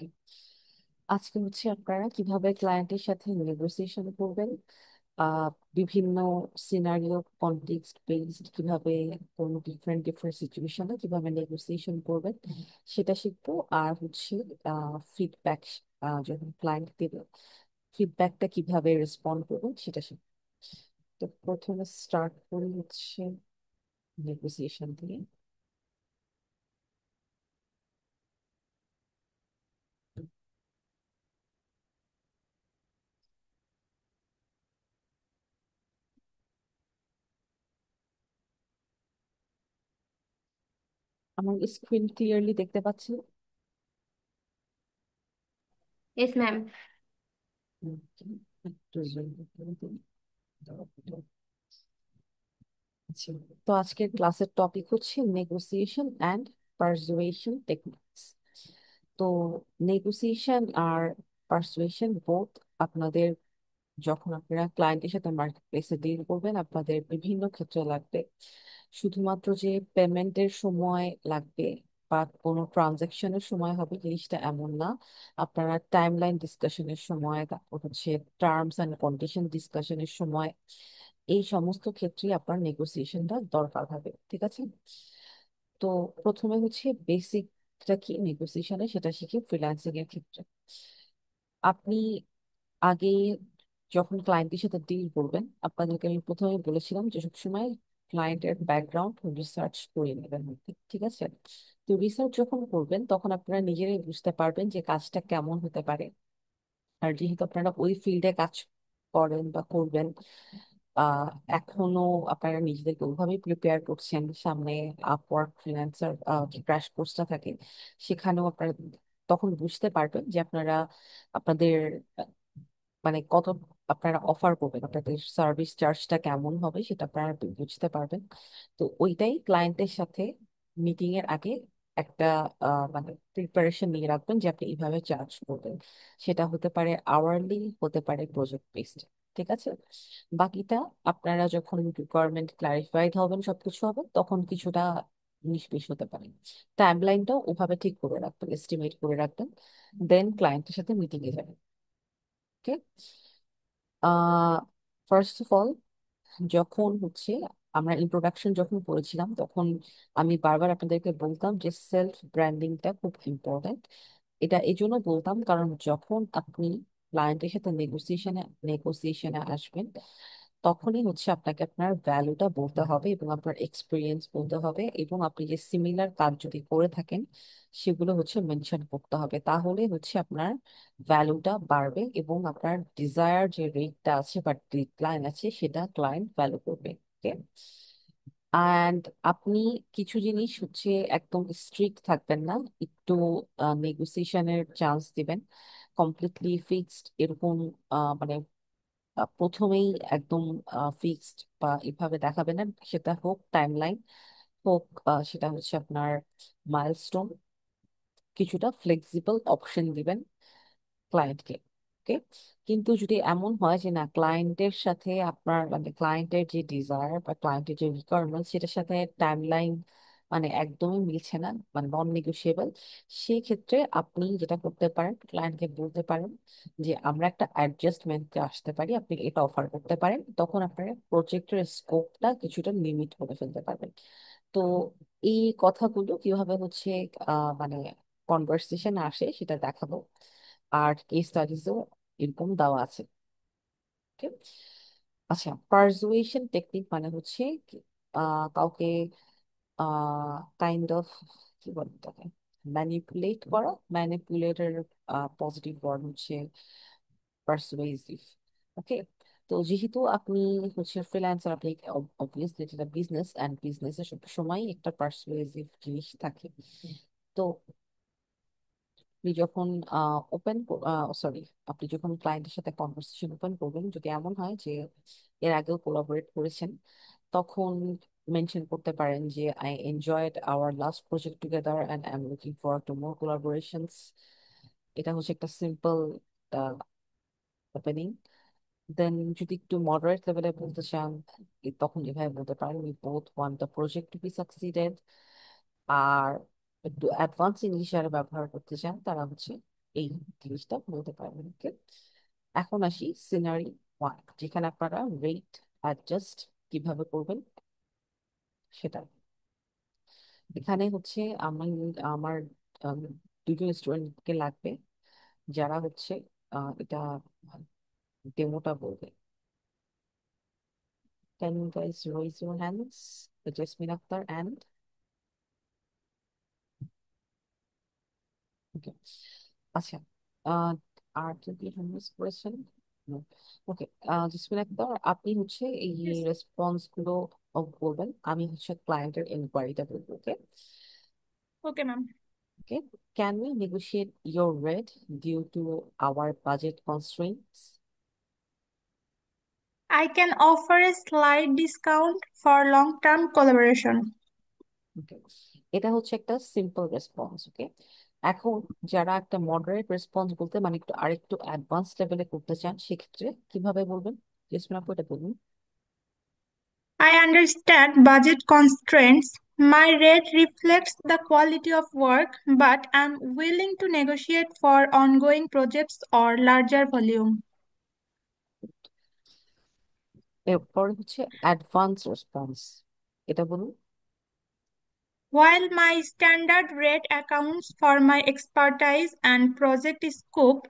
ওকে, আজকে হচ্ছে আপনারা কিভাবে ক্লায়েন্টের সাথে নেগোসিয়েশন করবেন, আহ বিভিন্ন সিনারিও কনটেক্সট বেসড কিভাবে কোন ডিফারেন্ট ডিফারেন্ট সিচুয়েশনে কিভাবে নেগোসিয়েশন করবেন সেটা শিখবো। আর হচ্ছে ফিডব্যাক, যখন ক্লায়েন্ট দেবে ফিডব্যাকটা কিভাবে রেসপন্ড করবেন সেটা শিখবো। তো প্রথমে স্টার্ট করি হচ্ছে নেগোসিয়েশন দিয়ে। আমার স্ক্রিন ক্লিয়ারলি দেখতে পাচ্ছি? Yes ma'am. একটু zoom করে দিই। আচ্ছা, তো আজকের ক্লাসের টপিক হচ্ছে নেগোসিয়েশন অ্যান্ড পারসুয়েশন টেকনিক্স। তো নেগোসিয়েশন আর পারসুয়েশন বোথ আপনাদের, যখন আপনারা ক্লায়েন্টের সাথে মার্কেট প্লেসে ডিল করবেন, আপনাদের বিভিন্ন ক্ষেত্রে লাগবে। শুধুমাত্র যে পেমেন্টের সময় লাগবে বা কোনো ট্রানজাকশনের সময় হবে জিনিসটা এমন না। আপনারা টাইমলাইন ডিসকাশনের সময়, তারপর হচ্ছে টার্মস অ্যান্ড কন্ডিশন ডিসকাশনের সময়, এই সমস্ত ক্ষেত্রে আপনার নেগোসিয়েশনটা দরকার হবে। ঠিক আছে? তো প্রথমে হচ্ছে বেসিকটা কি নেগোসিয়েশনে সেটা শিখি ফ্রিল্যান্সিং এর ক্ষেত্রে। আপনি আগে যখন ক্লায়েন্টের সাথে ডিল করবেন, আপনাদেরকে আমি প্রথমে বলেছিলাম যে সবসময় ক্লায়েন্টের ব্যাকগ্রাউন্ড রিসার্চ করে নেবেন। ঠিক আছে? তো রিসার্চ যখন করবেন তখন আপনারা নিজেরাই বুঝতে পারবেন যে কাজটা কেমন হতে পারে। আর যেহেতু আপনারা ওই ফিল্ডে কাজ করেন বা করবেন, আহ এখনো আপনারা নিজেদেরকে ওইভাবেই প্রিপেয়ার করছেন, সামনে আপওয়ার্ক ফ্রিল্যান্সার যে ক্র্যাশ কোর্সটা থাকে সেখানেও আপনারা তখন বুঝতে পারবেন যে আপনারা আপনাদের মানে কত আপনারা অফার করবেন, আপনাদের সার্ভিস চার্জটা কেমন হবে সেটা আপনারা বুঝতে পারবেন। তো ওইটাই ক্লায়েন্টের সাথে মিটিং এর আগে একটা মানে প্রিপারেশন নিয়ে রাখবেন যে আপনি এইভাবে চার্জ করবেন। সেটা হতে পারে আওয়ারলি, হতে পারে প্রজেক্ট বেসড। ঠিক আছে? বাকিটা আপনারা যখন রিকোয়ারমেন্ট ক্লারিফাইড হবেন, সবকিছু হবে, তখন কিছুটা 19-20 হতে পারে। টাইম লাইনটাও ওভাবে ঠিক করে রাখবেন, এস্টিমেট করে রাখবেন, দেন ক্লায়েন্টের সাথে মিটিং এ যাবেন। ওকে। আহ ফার্স্ট অফ অল, যখন হচ্ছে আমরা ইন্ট্রোডাকশন যখন করেছিলাম তখন আমি বারবার আপনাদেরকে বলতাম যে সেলফ ব্র্যান্ডিংটা খুব ইম্পর্ট্যান্ট। এটা এই জন্য বলতাম কারণ যখন আপনি ক্লায়েন্টের সাথে নেগোসিয়েশনে আসবেন, তখনই হচ্ছে আপনাকে আপনার ভ্যালুটা বলতে হবে এবং আপনার এক্সপিরিয়েন্স বলতে হবে, এবং আপনি যে সিমিলার কাজ যদি করে থাকেন সেগুলো হচ্ছে মেনশন করতে হবে। তাহলে হচ্ছে আপনার ভ্যালুটা বাড়বে এবং আপনার ডিজায়ার যে রেটটা আছে বা ডেডলাইন আছে সেটা ক্লায়েন্ট ভ্যালু করবে। ওকে। অ্যান্ড আপনি কিছু জিনিস হচ্ছে একদম স্ট্রিক্ট থাকবেন না, একটু নেগোসিয়েশনের চান্স দিবেন। কমপ্লিটলি ফিক্সড এরকম মানে প্রথমেই একদম ফিক্সড বা এভাবে দেখাবেন না। সেটা হোক টাইমলাইন, হোক সেটা হচ্ছে আপনার মাইলস্টোন, কিছুটা ফ্লেক্সিবল অপশন দিবেন ক্লায়েন্টকে। ওকে। কিন্তু যদি এমন হয় যে না, ক্লায়েন্টের সাথে আপনার মানে ক্লায়েন্টের যে ডিজায়ার বা ক্লায়েন্টের যে রিকোয়ারমেন্ট সেটার সাথে টাইমলাইন মানে একদমই মিলছে না, মানে নন নেগোশিয়েবল, সেই ক্ষেত্রে আপনি যেটা করতে পারেন, ক্লায়েন্টকে বলতে পারেন যে আমরা একটা অ্যাডজাস্টমেন্টে আসতে পারি, আপনি এটা অফার করতে পারেন। তখন আপনার প্রজেক্টের স্কোপটা কিছুটা লিমিট করে ফেলতে পারবেন। তো এই কথাগুলো কিভাবে হচ্ছে মানে কনভার্সেশন আসে সেটা দেখাবো। আর কেস স্টাডিজও এরকম দেওয়া আছে। Okay? আচ্ছা, পারসুয়েশন টেকনিক মানে হচ্ছে কাউকে কাইন্ড অফ কি বলে এটাকে, ম্যানিপুলেট করা। ম্যানিপুলেটর পজিটিভ ওয়ার্ড হচ্ছে পারসুয়েসিভ। ওকে। তো যেহেতু আপনি হচ্ছে ফ্রিল্যান্সার, আপনি অবভিয়াসলি এটা বিজনেস, অ্যান্ড বিজনেসে সব সময় একটা পারসুয়েসিভ জিনিস থাকে। তো আপনি যখন ওপেন সরি আপনি যখন ক্লায়েন্টের সাথে কনভারসেশন ওপেন করবেন, যদি এমন হয় যে এর আগেও কোলাবোরেট করেছেন, তখন মেনশন করতে পারেন যে I enjoyed our last project together and I am looking for to more collaborations. এটা হচ্ছে একটা সিম্পল ওপেনিং। দেন যদি একটু মডারেট লেভেলে বলতে চান, তখন এভাবে বলতে পারেন we both want the project to be succeeded. আর একটু অ্যাডভান্স ইংলিশ যারা ব্যবহার করতে চান তারা হচ্ছে এই জিনিসটা বলতে পারবেন। ওকে, এখন আসি সিনারি ওয়ান, যেখানে আপনারা রেট অ্যাডজাস্ট কিভাবে করবেন সেটা। এখানে হচ্ছে আমি আমার আম, দুজন স্টুডেন্টকে লাগবে যারা হচ্ছে এটা ডেমোটা বলবে। Can you guys raise your hands? Jasmine Akhtar and okay. আচ্ছা, আহ, আর যদি হ্যান্ডেস করেছেন? ওকে, জেসমিন আক্তার, আপনি হচ্ছে এই Yes. রেসপন্স গুলো বলবেন, আমি হচ্ছে ক্লায়েন্টের এনকোয়ারিটা বলবো। Okay Okay, ma'am. Okay, can we negotiate your rate due to our budget constraints? I can offer a slight discount for long-term collaboration. Okay, এটা হচ্ছে একটা সিম্পল রেসপন্স। ওকে, এখন যারা একটা মডারেট রেসপন্স বলতে মানে একটু আরেকটু অ্যাডভান্স লেভেলে করতে চান, সেক্ষেত্রে কিভাবে বলবেন? জেসমিন আপু এটা বলুন। I understand budget constraints. My rate reflects the quality of work, but I'm willing to negotiate for ongoing projects or larger volume. এরপর হচ্ছে অ্যাডভান্স রেসপন্স, এটা বলুন। While my standard rate accounts for my expertise and project scope,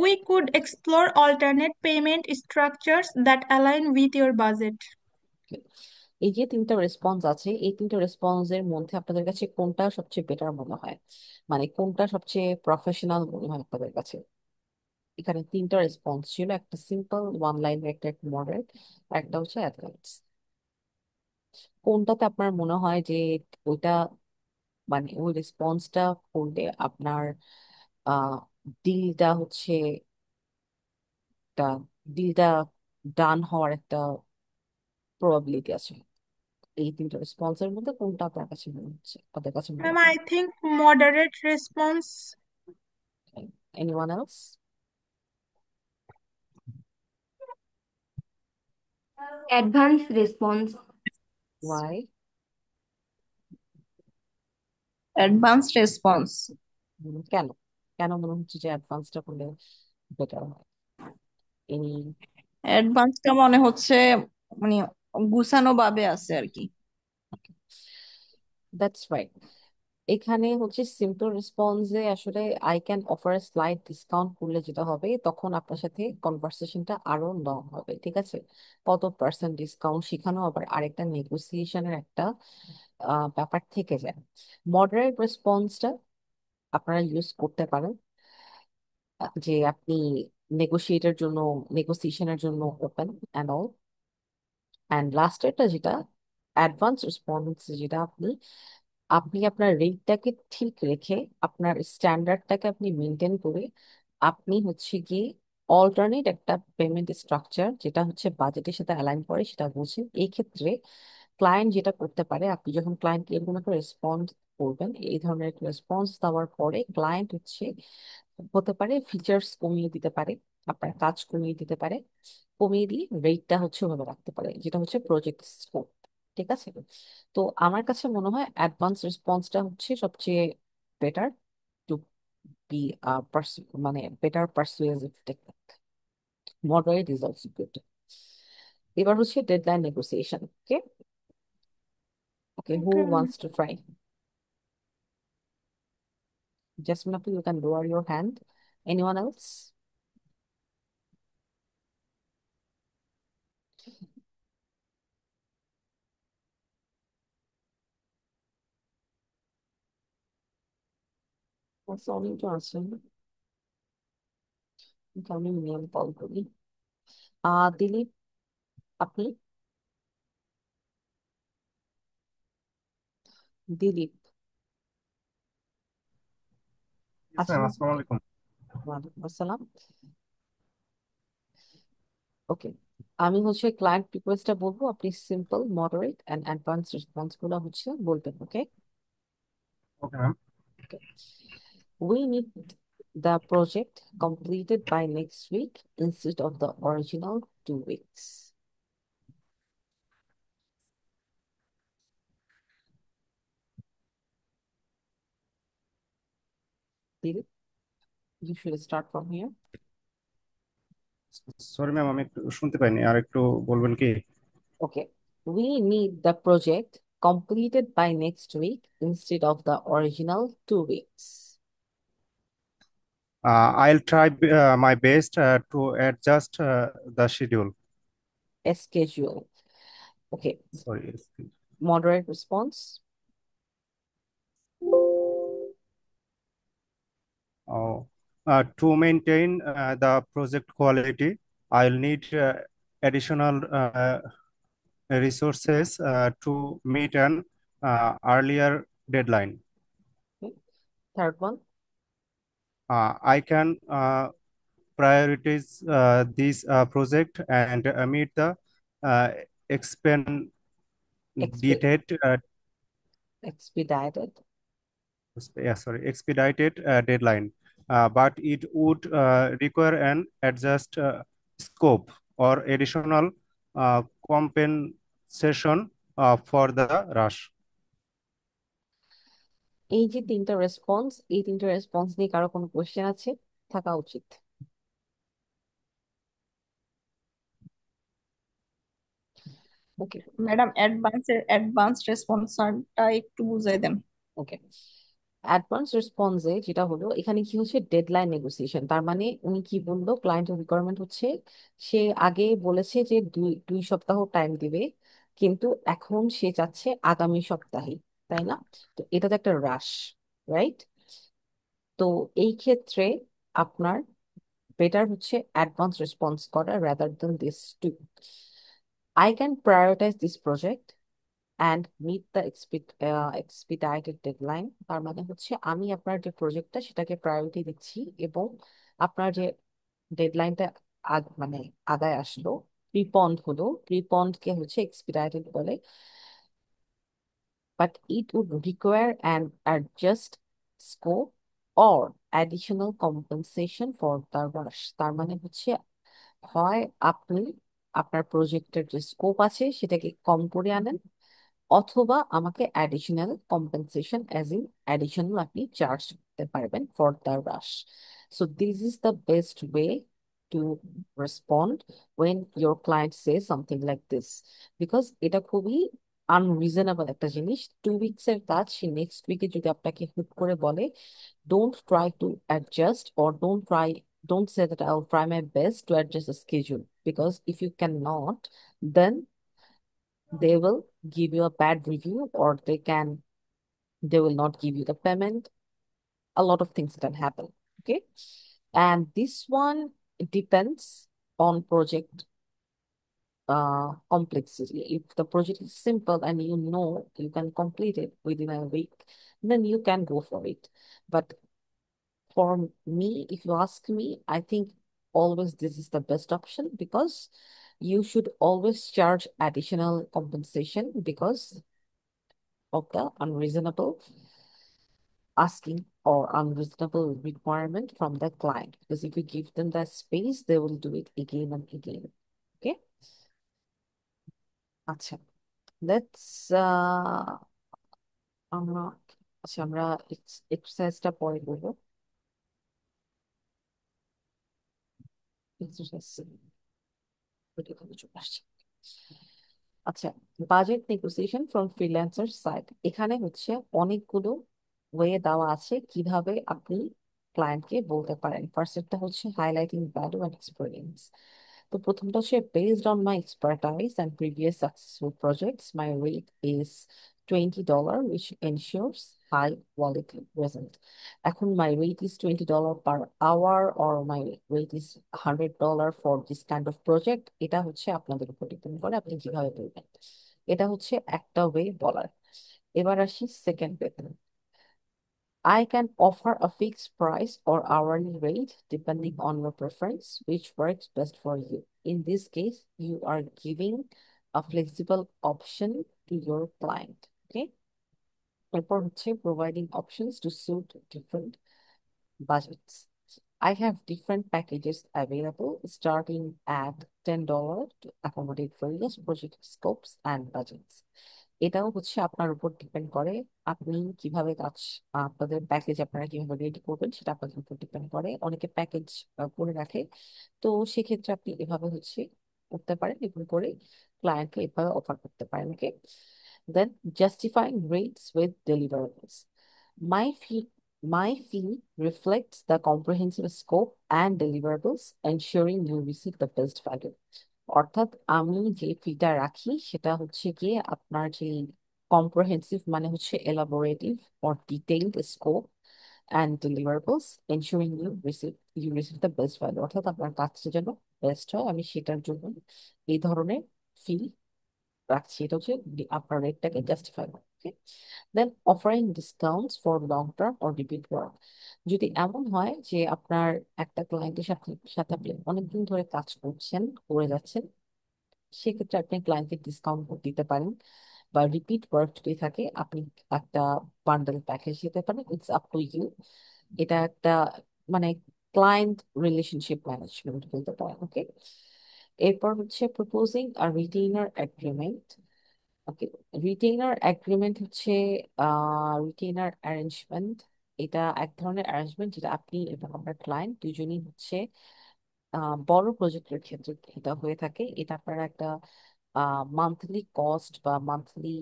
we could explore alternate payment structures that align with your budget. এই যে তিনটা response আছে, এই তিনটা রেসপন্সের মধ্যে আপনাদের কাছে কোনটা সবচেয়ে বেটার মনে হয়, মানে কোনটা সবচেয়ে প্রফেশনাল মনে হয় আপনাদের কাছে? এখানে তিনটা রেসপন্স ছিল, একটা সিম্পল ওয়ান লাইনের, একটা মডারেট, একটা হচ্ছে অ্যাডভান্স। কোনটাতে আপনার মনে হয় যে ওইটা মানে ওই রেসপন্সটা করলে আপনার আহ ডিলটা হচ্ছে একটা ডিলটা ডান হওয়ার একটা প্রবাবিলিটি আছে? এই তিনটা রেসপন্সের মধ্যে কোনটা আপনার কাছে মনে হচ্ছে, আপনাদের কাছে মনে Ma'am, হয়? I think moderate response. Anyone else? Advanced response. Why? Advanced response. কেন, কেন মনে হচ্ছে যে অ্যাডভান্সটা করলে বেটার হয়? এনি? অ্যাডভান্সটা মনে হচ্ছে মানে গুছানো ভাবে আছে আর কি। That's right. এখানে হচ্ছে সিম্পল রেসপন্সে আসলে I can offer slide discount করলে যেটা হবে, তখন আপনার সাথে কনভারসেশনটা আরো লং হবে। ঠিক আছে, কত পার্সেন্ট ডিসকাউন্ট সেখানেও আবার আরেকটা নেগোসিয়েশনের একটা ব্যাপার থেকে যায়। মডারেট রেসপন্সটা আপনারা ইউজ করতে পারেন যে আপনি নেগোশিয়েটের জন্য, নেগোসিয়েশনের জন্য ওপেন অ্যান্ড অল। অ্যান্ড লাস্টেরটা যেটা অ্যাডভান্স রেসপন্স, যেটা আপনি আপনি আপনার রেটটাকে ঠিক রেখে আপনার স্ট্যান্ডার্ডটাকে আপনি মেনটেন করে আপনি হচ্ছে গিয়ে অল্টারনেট একটা পেমেন্ট স্ট্রাকচার যেটা হচ্ছে বাজেটের সাথে অ্যালাইন করে সেটা বলছেন। এই ক্ষেত্রে ক্লায়েন্ট যেটা করতে পারে, আপনি যখন ক্লায়েন্টকে এরকম একটা রেসপন্স করবেন, এই ধরনের রেসপন্স দেওয়ার পরে ক্লায়েন্ট হচ্ছে হতে পারে ফিচার্স কমিয়ে দিতে পারে, আপনার কাজ কমিয়ে দিতে পারে, কমিয়ে দিয়ে রেটটা হচ্ছে ওভাবে রাখতে পারে, যেটা হচ্ছে প্রজেক্ট স্কোপ। ঠিক আছে, তো আমার কাছে মনে হয় অ্যাডভান্স রেসপন্সটা হচ্ছে সবচেয়ে বেটার টু বি মানে better persuasive technique. Moderate is also good. এবার হচ্ছে deadline negotiation. Okay okay, who Okay, ma'am. Wants to try? Jasmine Appu, you can lower your hand. Anyone else? Sorry তো আছেন, কিন্তু আমি নিয়ম কল করি। দিলীপ, আপনি? দিলীপ ইয়েস ম্যাম, আছেন? আসসালামু আলাইকুম। ওয়ালাইকুম আসসালাম। ওকে, আমি হচ্ছে ক্লায়েন্ট রিকোয়েস্টটা বলবো, আপনি simple, moderate and advance response গুলো হচ্ছে বলবেন। Okay okay ma'am. Okay, we need the project completed by next week instead of the original 2 weeks. Dilip? You should start from here. Sorry ma'am, আমি একটু শুনতে পাইনি, আর একটু বলবেন কি? Okay. We need the project completed by next week instead of the original 2 weeks. I'll try my best to adjust the schedule. A schedule. Okay. Sorry. Moderate response. To maintain the project quality, I'll need additional resources to meet an earlier deadline. Okay. Third one. I can prioritize this project and meet the uh, expedited Expe expedited. expedited deadline, but it would require an adjust scope or additional compensation for the rush. এই যে তিনটা response, এই তিনটা response নিয়ে কারো কোনো question আছে? থাকা উচিত। ওকে ম্যাডাম, অ্যাডভান্স রেসপন্সটা একটু বুঝাই দেন। ওকে অ্যাডভান্স রেসপন্সে যেটা হলো, এখানে কি হচ্ছে, ডেডলাইন নেগোসিয়েশন। তার মানে উনি কি বললো, ক্লায়েন্টের রিকোয়ারমেন্ট হচ্ছে সে আগে বলেছে যে দুই দুই সপ্তাহ টাইম দিবে, কিন্তু এখন সে চাচ্ছে আগামী সপ্তাহে, তাই না? তো এটা তো একটা রাশ, রাইট? তো এই ক্ষেত্রে আপনার বেটার হচ্ছে অ্যাডভান্স রেসপন্স করা rather than this two. I can prioritize this project and meet the expedited deadline. তার মানে হচ্ছে আমি আপনার যে প্রজেক্টটা সেটাকে প্রায়োরিটি দিচ্ছি, এবং আপনার যে ডেডলাইনটা মানে আগায় আসলো, প্রিপন্ড হলো, প্রিপন্ডকে হচ্ছে এক্সপিডাইটেড বলে, but it would require an adjust scope or additional compensation for the rush. তার মানে হচ্ছে হয় আপনি আপনার প্রজেক্টের যে স্কোপ আছে সেটাকে কম করে আনেন, অথবা আমাকে additional compensation as in additional আপনি চার্জ করতে পারবেন for the rush. So this is the best way to respond when your client say something like this, because এটা খুবই আনরিজনেবল একটা জিনিস। 2 উইকস এর কাজ সে নেক্সট উইকে যদি আপনাকে হুট করে বলে, don't try to adjust, or don't say that I'll try my best to adjust the schedule, because if you cannot, then they will give you a bad review, or they will not give you the payment. A lot of things can happen. Okay. And this one depends on project complexity. If the project is simple and you know you can complete it within a week, then you can go for it. But for me, if you ask me, I think always this is the best option, because you should always charge additional compensation because of the unreasonable asking or unreasonable requirement from the client. Because if you give them that space, they will do it again and again. Okay? আচ্ছা, let's আমরা আচ্ছা আমরা এক্সারসাইজটা পরে করবো। Exercise চলে আসছে। আচ্ছা, budget negotiation from freelancer side. এখানে হচ্ছে অনেকগুলো ওয়ে দেওয়া আছে কিভাবে আপনি ক্লায়েন্টকে বলতে পারেন। ফার্স্টটা হচ্ছে হাইলাইটিং ভ্যালু অ্যান্ড এক্সপিরিয়েন্স। তো প্রথমটা হচ্ছে, based on my expertise and previous successful projects my rate is $20, which ensures high quality result. এখন my rate is $20 per hour or my rate is $100 for this kind of project, এটা হচ্ছে আপনাদের উপর depend করে আপনি কিভাবে বলবেন। এটা হচ্ছে একটা ওয়ে বলার। এবার আসি সেকেন্ড ওয়েতে। I can offer a fixed price or hourly rate depending on your preference, which works best for you. In this case, you are giving a flexible option to your client. Okay. এরপর হচ্ছে providing options to suit different budgets. I have different packages available starting at $10 to accommodate various project scopes and budgets. এটাও হচ্ছে আপনার উপর depend করে আপনি কিভাবে কাজ, আপনাদের প্যাকেজ আপনারা কিভাবে রেডি করবেন সেটা আপনাদের উপর ডিপেন্ড করে। অনেকে প্যাকেজ করে রাখে, তো সেক্ষেত্রে আপনি এভাবে হচ্ছে করতে পারেন এবং করে ক্লায়েন্টকে এভাবে অফার করতে পারেন। Okay, then justifying rates with deliverables. My fee My fee reflects the comprehensive scope and deliverables, ensuring you receive the best value. অর্থাৎ আমি যে ফিটা রাখি সেটা হচ্ছে গিয়ে আপনার যে কম্প্রহেন্সিভ মানে হচ্ছে এলাবোরেটিভ or detailed scope and deliverables, ensuring you receive the best value, অর্থাৎ আপনার কাজটা যেন বেস্ট হয় আমি সেটার জন্য এই ধরনের ফি রাখছি। এটা হচ্ছে আপনার রেটটাকে জাস্টিফাই করে। Then offering discounts for long term or repeat work. যদি এমন হয় যে আপনার একটা ক্লায়েন্টের সাথে সাথে আপনি অনেকদিন ধরে কাজ করছেন করে যাচ্ছেন, সেক্ষেত্রে আপনি ক্লায়েন্টকে ডিসকাউন্ট দিতে পারেন, বা রিপিট ওয়ার্ক যদি থাকে আপনি একটা বান্ডেল প্যাকেজ দিতে পারেন। It's up to you. এটা একটা মানে ক্লায়েন্ট রিলেশনশিপ ম্যানেজমেন্ট বলতে পারেন। ওকে, এরপর হচ্ছে প্রপোজিং আ রিটেইনার এগ্রিমেন্ট। ওকে, রিটেইনার এগ্রিমেন্ট হচ্ছে রিটেইনার অ্যারেঞ্জমেন্ট। এটা এক ধরনের অ্যারেঞ্জমেন্ট যেটা আপনি এবং আপনার ক্লায়েন্ট দুজনই হচ্ছে বড় প্রজেক্টের ক্ষেত্রে এটা হয়ে থাকে। এটা আপনারা একটা মান্থলি কস্ট বা মান্থলি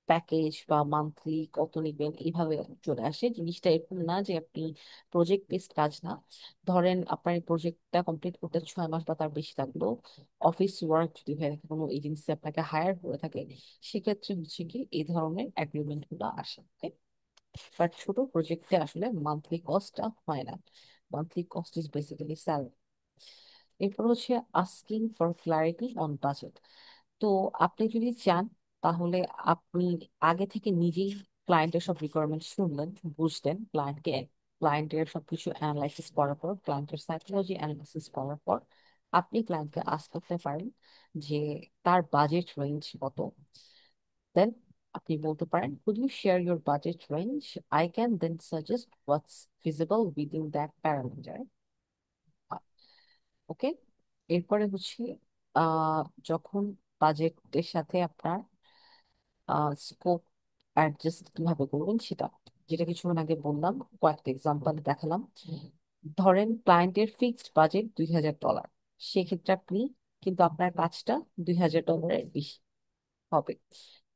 প্যাকেজ বা মান্থলি কত নিবেন এইভাবে চলে আসে। জিনিসটা এরকম না যে আপনি প্রজেক্ট বেসড কাজ না। ধরেন আপনার এই প্রজেক্টটা কমপ্লিট করতে 6 মাস বা তার বেশি লাগলো, অফিস ওয়ার্ক যদি হয়ে থাকে, কোনো এজেন্সি আপনাকে হায়ার করে থাকে, সেক্ষেত্রে হচ্ছে কি এই ধরনের এগ্রিমেন্ট গুলো আসে। বাট ছোট প্রজেক্টে আসলে মান্থলি কস্টটা হয় না। Monthly cost is basically salary. এরপর হচ্ছে asking for clarity on budget. তো আপনি যদি চান তাহলে আপনি আগে থেকে নিজেই ক্লায়েন্টের সব রিকোয়ারমেন্ট শুনলেন, বুঝলেন ক্লায়েন্টের সবকিছু অ্যানালাইসিস করার পর, ক্লায়েন্টের সাইকোলজি অ্যানালাইসিস করার পর আপনি ক্লায়েন্টকে আস্ক করতে পারেন যে তার বাজেট রেঞ্জ কত। দেন আপনি বলতে পারেন, could you share your budget range? I can then suggest what's feasible within that parameter. ওকে, এরপরে হচ্ছে আহ যখন বাজেটের সাথে আপনার স্কোপ অ্যাডজাস্ট কিভাবে করবেন সেটা, যেটা কিছুক্ষণ আগে বললাম, কয়েকটা এক্সাম্পল দেখালাম। ধরেন ক্লায়েন্টের ফিক্সড বাজেট $2,000, সেক্ষেত্রে আপনি কিন্তু আপনার কাজটা $2,000 বেশি হবে।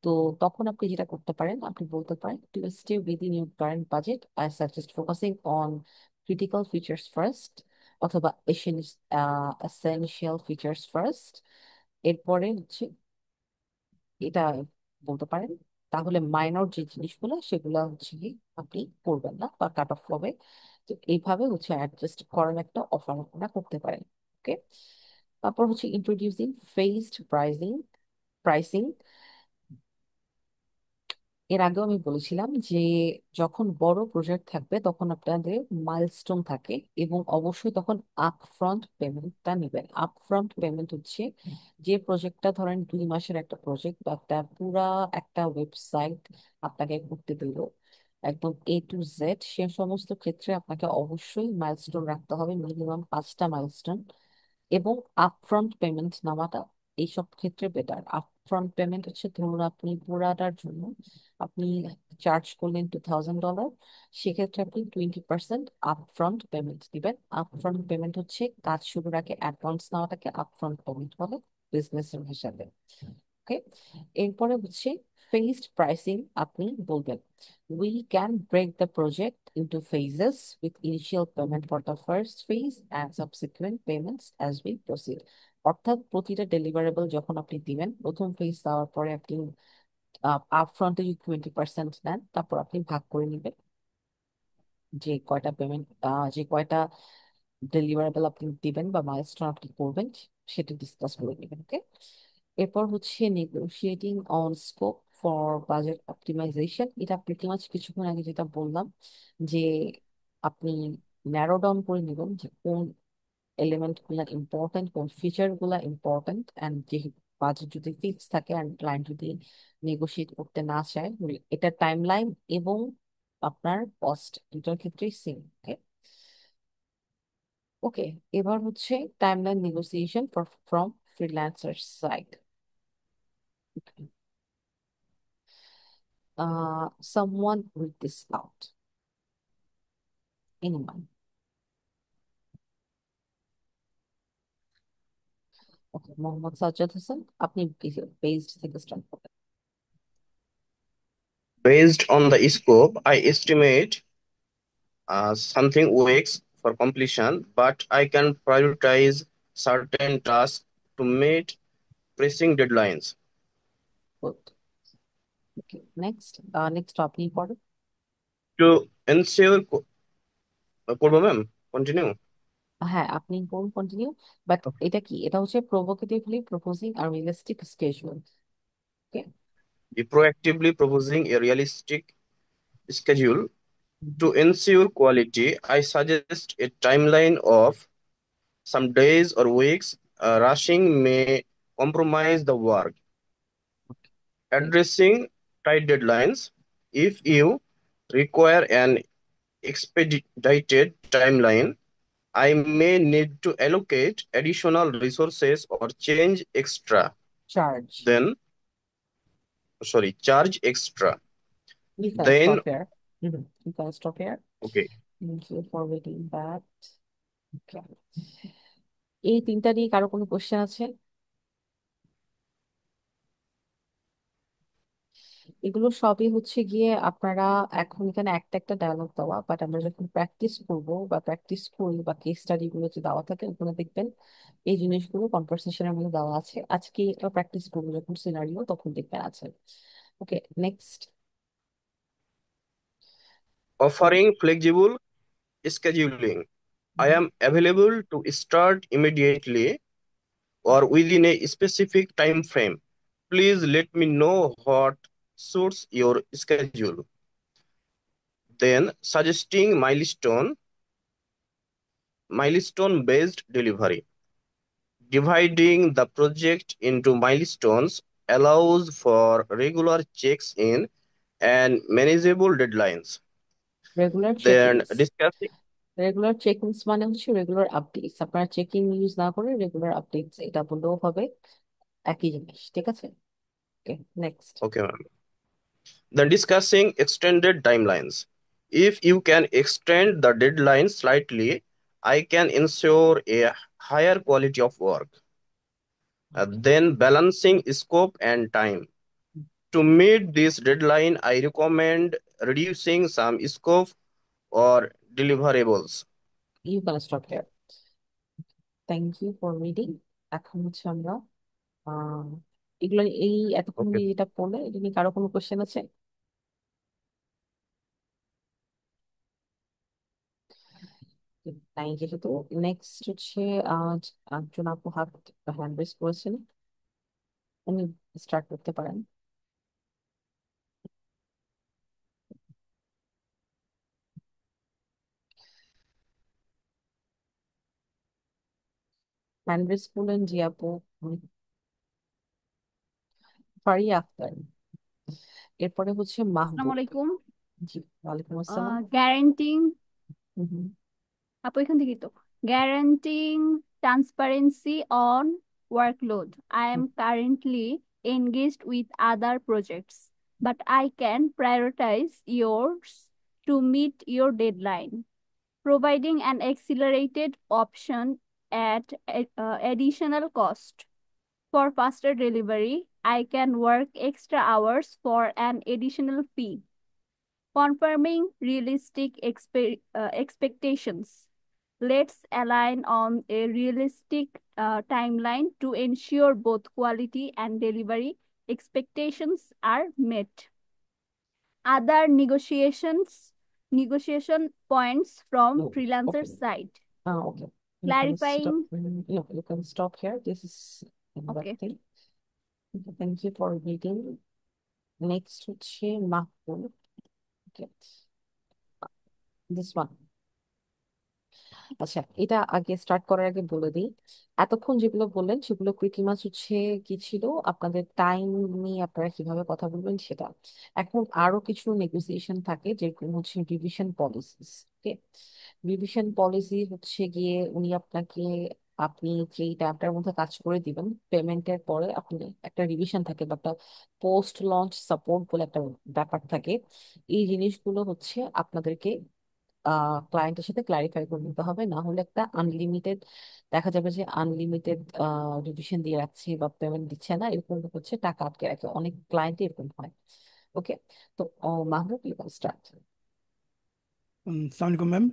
তো তখন আপনি যেটা করতে পারেন, আপনি বলতে পারেন, to stay within your current budget I suggest focusing on critical features first, অথবা এসেনশিয়াল ফিচার্স ফার্স্ট। এরপরে হচ্ছে এটা বলতে পারেন, তাহলে মাইনর যে জিনিসগুলো সেগুলো হচ্ছে কি আপনি করবেন না বা কাট অফ হবে। তো এইভাবে হচ্ছে অ্যাডজাস্ট করার একটা অফার আপনারা করতে পারেন। ওকে, তারপর হচ্ছে ইন্ট্রোডিউসিং ফেজড প্রাইসিং। এর আগেও আমি বলেছিলাম যে যখন বড় প্রজেক্ট থাকবে তখন আপনাদের মাইলস্টোন থাকে, এবং অবশ্যই তখন আপফ্রন্ট পেমেন্টটা নেবেন। আপফ্রন্ট পেমেন্ট হচ্ছে যে প্রজেক্টটা ধরেন 2 মাসের একটা প্রজেক্ট বা একটা পুরা একটা ওয়েবসাইট আপনাকে করতে দিল একদম A to Z, সে সমস্ত ক্ষেত্রে আপনাকে অবশ্যই মাইলস্টোন রাখতে হবে, মিনিমাম 5টা মাইলস্টোন। এবং আপফ্রন্ট পেমেন্ট নেওয়াটা এইসব ক্ষেত্রে বেটার। আপফ্রন্ট পেমেন্ট হচ্ছে ধরুন আপনি পুরাটার জন্য আপনি চার্জ করলেন $2,000, সেক্ষেত্রে আপনি 20% আপফ্রন্ট পেমেন্ট দিবেন। আপফ্রন্ট পেমেন্ট হচ্ছে কাজ শুরুর আগে অ্যাডভান্স নেওয়াটাকে আপফ্রন্ট পেমেন্ট বলে বিজনেসের হিসাবে। ওকে, এরপরে হচ্ছে ফেজড প্রাইসিং। আপনি বলবেন, we can break the project into phases with initial payment for the first phase and subsequent payments as we proceed. অর্থাৎ প্রতিটা ডেলিভারেবল যখন আপনি দিবেন, প্রথম ফেজ দেওয়ার পরে আপনি আপফ্রন্টে যদি 20% নেন, তারপর আপনি ভাগ করে নেবেন যে কয়টা পেমেন্ট, যে কয়টা ডেলিভারেবল আপনি দিবেন বা মাইলস্টোন আপনি করবেন সেটা ডিসকাস করে নেবেন। ওকে, এরপর হচ্ছে negotiating on scope for budget optimisation. এটা প্রিটি মাচ কিছুক্ষণ আগে যেটা বললাম যে আপনি ন্যারো ডাউন করে নেবেন যে কোন এলিমেন্ট গুলা ইম্পর্টেন্ট, কোন ফিচার গুলা ইম্পর্টেন্ট, অ্যান্ড যে বাজেট যদি ফিক্স থাকে অ্যান্ড ক্লায়েন্ট যদি নেগোশিয়েট করতে না চায়, এটা টাইমলাইন এবং আপনার কস্ট দুটোর ক্ষেত্রেই সেম। ওকে, ওকে, এবার হচ্ছে timeline negotiation from freelancer side. Someone read this out. Anyone? ওকে, মোহাম্মদ সাজ্জাদ হোসেন, আপনি বেসড থেকে স্টার্ট করবেন। Based on the scope, I estimate something weeks for completion, but I can prioritize certain tasks to meet pressing deadlines. Good. Okay, next আপনি পড়েন। To ensure, করবো ma'am, continue. হ্যাঁ, আপনি কোন continue, but এটা কি, এটা হচ্ছে প্রভোকেটিভলি প্রপোজিং আর realistic schedule. Okay. Proactively proposing a realistic schedule. To ensure quality, I suggest a timeline of some days or weeks. Rushing may compromise the work. Addressing tight deadlines. If you require an expedited timeline, I may need to allocate additional resources or charge. charge extra. You can Then, stop here. You can stop here. okay, Thank you for reading that. Okay. এই তিনটা নিয়ে কারো কোনো question আছে? এগুলো সবই হচ্ছে গিয়ে আপনারা এখন এখানে একটা একটা ডায়লগ দেওয়া, বাট আমরা যখন প্র্যাকটিস করব বা প্র্যাকটিস করি বা কেস স্টাডি গুলো যে দেওয়া থাকে ওখানে দেখবেন এই জিনিসগুলো কনভারসেশনের মধ্যে দেওয়া আছে। আজকে এটা প্র্যাকটিস করবো যখন সিনারিও, তখন দেখবেন আছে। ওকে, next. offering flexible scheduling. I am available to start immediately or within a specific time frame. Please let me know what suits your schedule. Then suggesting milestone based delivery. Dividing the project into milestones allows for regular checks in and manageable deadlines. Regular check Then ins. discussing, regular check ins মানে হচ্ছে regular updates, আপনারা checking use না করে regular updates এটা বললেও হবে, একই জিনিস। ঠিক আছে? ওকে, next. okay, ma'am. Then discussing extended timelines. If you can extend the deadline slightly, I can ensure a higher quality of work. Then balancing scope and time. To meet this deadline, I recommend reducing some scope or deliverables. You can stop here. Thank you for reading. এখন হচ্ছে আমরা আহ এগুলো এই এতক্ষণ Okay. দিয়ে যেটা পড়লে এটা নিয়ে কারো কোনো কোশ্চেন আছে? নাই যেহেতু, নেক্সট হচ্ছে আহ একজন আপু হাত হ্যান্ড রেজ করেছেন, উনি স্টার্ট করতে পারেন। হ্যান্ড রেজ করলেন জি আপু, ফারিয়া আক্তার। এরপরে হচ্ছে আসসালামু মাহবুব। আলাইকুম। জি, ওয়ালাইকুম আসসালাম। গ্যারান্টিং হুম হুম। আপু এখান থেকেই তো guaranteeing transparency on workload. I am currently engaged with other projects, but I can prioritize yours to meet your deadline. Providing an accelerated option at additional cost. For faster delivery, I can work extra hours for an additional fee. Confirming realistic expectations. Let's align on a realistic timeline to ensure both quality and delivery expectations are met. Other negotiation points from freelancer okay side. Okay, Clarifying. you can stop here. This is another Okay. thing. Thank you for reading. Next হচ্ছে মাহবুব। Okay. This one. আচ্ছা, এটা আগে start করার আগে বলে দিই, এতক্ষণ যেগুলো বললেন সেগুলো প্রিটি মাচ হচ্ছে কি ছিল, আপনাদের টাইম নিয়ে আপনারা কিভাবে কথা বলবেন সেটা। এখন আরো কিছু নেগোসিয়েশন থাকে, যেরকম হচ্ছে রিভিশন পলিসিস। ওকে, রিভিশন পলিসি হচ্ছে গিয়ে উনি আপনাকে আপনি যেই টাইমটার মধ্যে কাজ করে দিবেন, পেমেন্টের পরে আপনি একটা রিভিশন থাকে বা একটা পোস্ট লঞ্চ সাপোর্ট বলে একটা ব্যাপার থাকে। এই জিনিসগুলো হচ্ছে আপনাদেরকে ক্লায়েন্টের সাথে ক্লারিফাই করে নিতে হবে, না হলে একটা আনলিমিটেড দেখা যাবে যে আনলিমিটেড রিভিশন দিয়ে রাখছে বা পেমেন্ট দিচ্ছে না, এরকম হচ্ছে টাকা আটকে রাখে, অনেক ক্লায়েন্ট এরকম হয়। ওকে, তো Mahmud, you can start. Assalamualaikum, ma'am.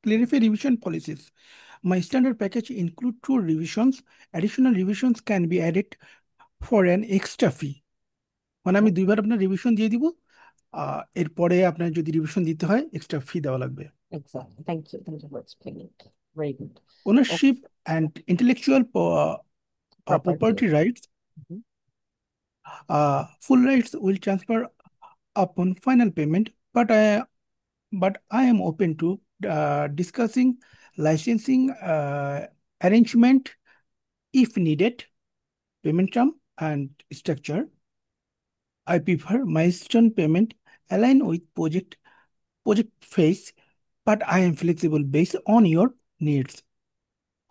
Clarify revision policies. My standard package include 2 revisions. Additional revisions can be added for an extra fee. মানে আমি 2বার আপনার রিভিশন দিয়ে দিব, এরপরে আপনার যদি রিভিশন দিতে হয় এক্সট্রা ফি দেওয়া লাগবে। Exactly. Thank you for explaining it. Very good. Okay, Ownership and intellectual property. property rights. Mhm. Full rights will transfer upon final payment, but I am open to discussing licensing arrangement if needed. Payment term and structure. I prefer milestone payment align with project phase, but I am flexible based on your needs.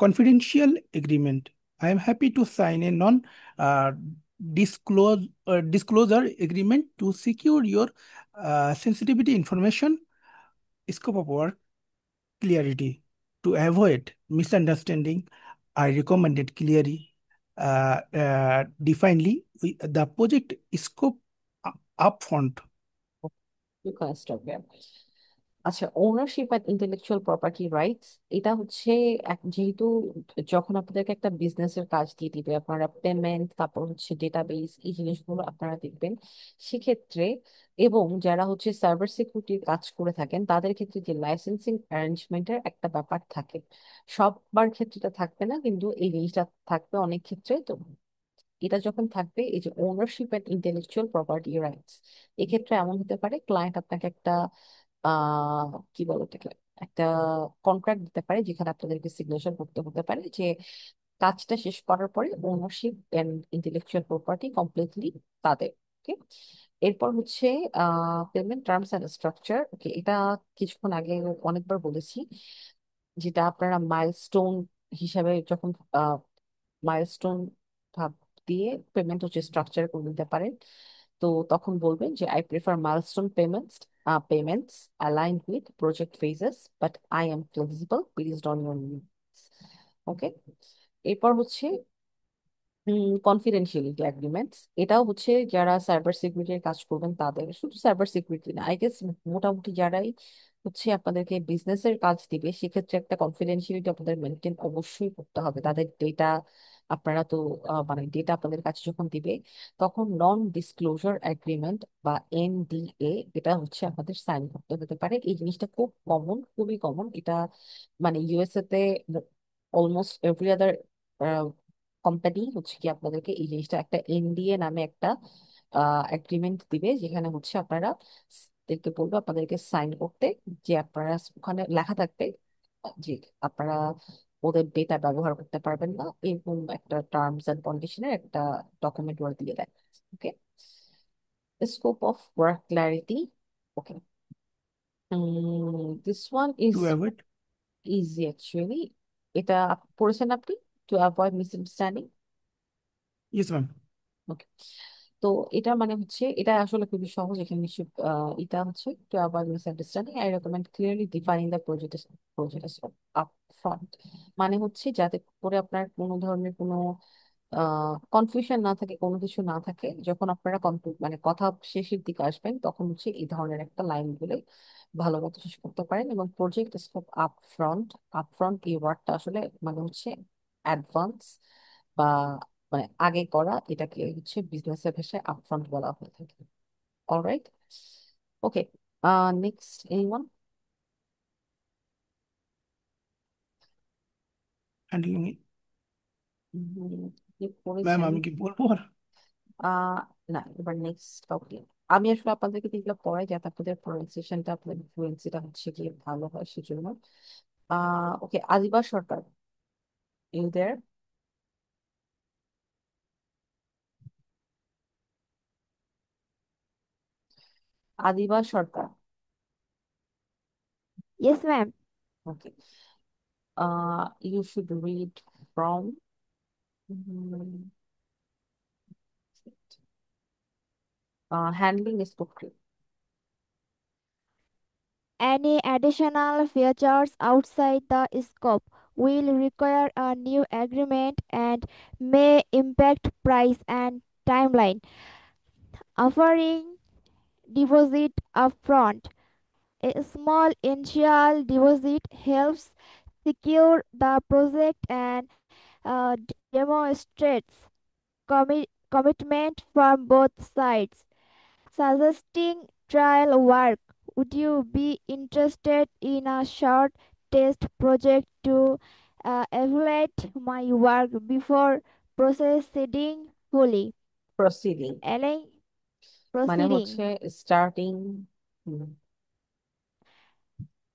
Confidential agreement. I am happy to sign a non disclosure agreement to secure your sensitivity information, scope of work, clarity. To avoid misunderstanding, I recommended clearly, definitely the project scope upfront. You can stop there. আচ্ছা, ownership and intellectual property rights, এটা হচ্ছে যেহেতু যখন আপনাদেরকে একটা বিজনেসের কাজ দিয়ে দিবে, আপনারা পেমেন্ট, তারপর হচ্ছে ডেটাবেস, এই জিনিসগুলো আপনারা দেখবেন সেক্ষেত্রে, এবং যারা হচ্ছে সাইবার সিকিউরিটির কাজ করে থাকেন তাদের ক্ষেত্রে যে লাইসেন্সিং অ্যারেঞ্জমেন্টের একটা ব্যাপার থাকে, সবার ক্ষেত্রে এটা থাকবে না, কিন্তু এই জিনিসটা থাকবে অনেক ক্ষেত্রে। তো এটা যখন থাকবে, এই যে ownership and intellectual property rights, এক্ষেত্রে এমন হতে পারে ক্লায়েন্ট আপনাকে একটা কি বলে এটাকে, একটা কন্ট্রাক্ট দিতে পারে যেখানে আপনাদেরকে সিগনেচার করতে হতে পারে যে কাজটা শেষ করার পরে ownership and intellectual property completely তাদের। ওকে, এরপর হচ্ছে payment terms and structure. Okay, এটা কিছুক্ষণ আগে অনেকবার বলেছি, যেটা আপনারা মাইলস্টোন হিসাবে যখন মাইলস্টোন ভাব দিয়ে পেমেন্ট হচ্ছে স্ট্রাকচার করে নিতে পারেন, তো তখন বলবেন যে I prefer milestone payments aligned with project phases, but I am flexible based on your needs. ওকে, এরপর হচ্ছে কনফিডেন্সিয়ালিটি এগ্রিমেন্টস। এটাও হচ্ছে যারা সাইবার সিকিউরিটির কাজ করবেন তাদের, শুধু সাইবার সিকিউরিটি না, আই গেস মোটামুটি যারাই হচ্ছে আপনাদেরকে বিজনেসের কাজ দিবে সেক্ষেত্রে একটা কনফিডেন্সিয়ালিটি আপনাদের মেনটেন অবশ্যই করতে হবে। তাদের ডেটা আপনারা তো মানে ডেটা আপনাদের কাছে যখন দিবে তখন নন ডিসক্লোজার এগ্রিমেন্ট বা NDA, এটা হচ্ছে আপনাদের সাইন করতে হতে পারে। এই জিনিসটা খুব কমন, খুবই কমন এটা, মানে ইউএসএ তে অলমোস্ট এভরি আদার কোম্পানি হচ্ছে কি আপনাদেরকে এই জিনিসটা একটা NDA নামে একটা এগ্রিমেন্ট দিবে, যেখানে হচ্ছে আপনারা দেখতে বলবো আপনাদেরকে সাইন করতে, যে আপনারা ওখানে লেখা থাকবে যে আপনারা ওদের ডেটা ব্যবহার করতে পারবেন না, এরকম একটা টার্মস এন্ড কন্ডিশনের একটা ডকুমেন্ট ওরা দিয়ে দেয়। Okay, scope of work clarity. Okay, this one is To avoid, easy actually. এটা পড়েছেন আপনি, to avoid misunderstanding. yes, ma'am. Okay, তো এটা মানে হচ্ছে এটা আসলে খুবই সহজ, এখানে নিশ্চয় এটা হচ্ছে two avoid misunderstanding I recommend clearly defining the project up front, মানে হচ্ছে যাতে করে আপনার কোনো ধরনের কোনো কনফিউশন না থাকে, কোনো কিছু না থাকে, যখন আপনারা মানে কথা শেষের দিকে আসবেন তখন হচ্ছে এই ধরনের একটা লাইন বলে ভালো মতো শেষ করতে পারেন। এবং প্রজেক্ট স্কোপ আপফ্রন্ট এই ওয়ার্ডটা আসলে মানে হচ্ছে অ্যাডভান্স বা মানে আগে করা, এটাকে হচ্ছে বিজনেসের ভাষায় আপফ্রন্ট বলা হয়ে থাকে। Alright, okay, next anyone? Handling it. কি ম্যাম করেছেন? আমি কি বলবো আর? আহ না, এবার নেক্সট কাউকে। আমি আসলে আপনাদেরকে যেগুলো পড়াই যাতে আপনাদের প্রনাউন্সিয়েশনটা, আপনাদের ফ্লুয়েন্সিটা হচ্ছে কি ভালো হয় সেজন্য। Okay, Adiba Sarkar, you there? Adiba Sarkar, Yes, ma'am. Okay. You should read from mm, handling scope creep. Any additional features outside the scope will require a new agreement and may impact price and timeline. Offering deposit upfront. A small initial deposit helps secure the project and demonstrates commitment from both sides. Suggesting trial work. Would you be interested in a short test project to evaluate my work before proceeding fully? Proceeding Align, মানে হচ্ছে proceeding. Starting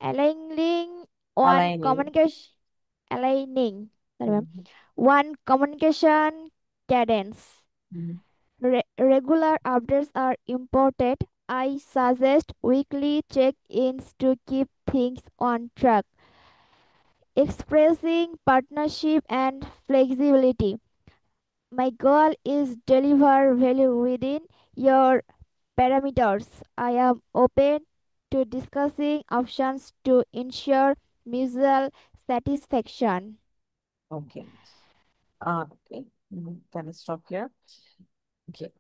Aligning one aligning. communication. Aligning. Sorry, ma'am. One communication cadence. Mhm. Regular updates are important. I suggest weekly check ins to keep things on track. Expressing partnership and flexibility. My goal is deliver value within your parameters. I am open to discussing options to ensure mutual satisfaction. Okay. Okay. Can I stop here? Okay.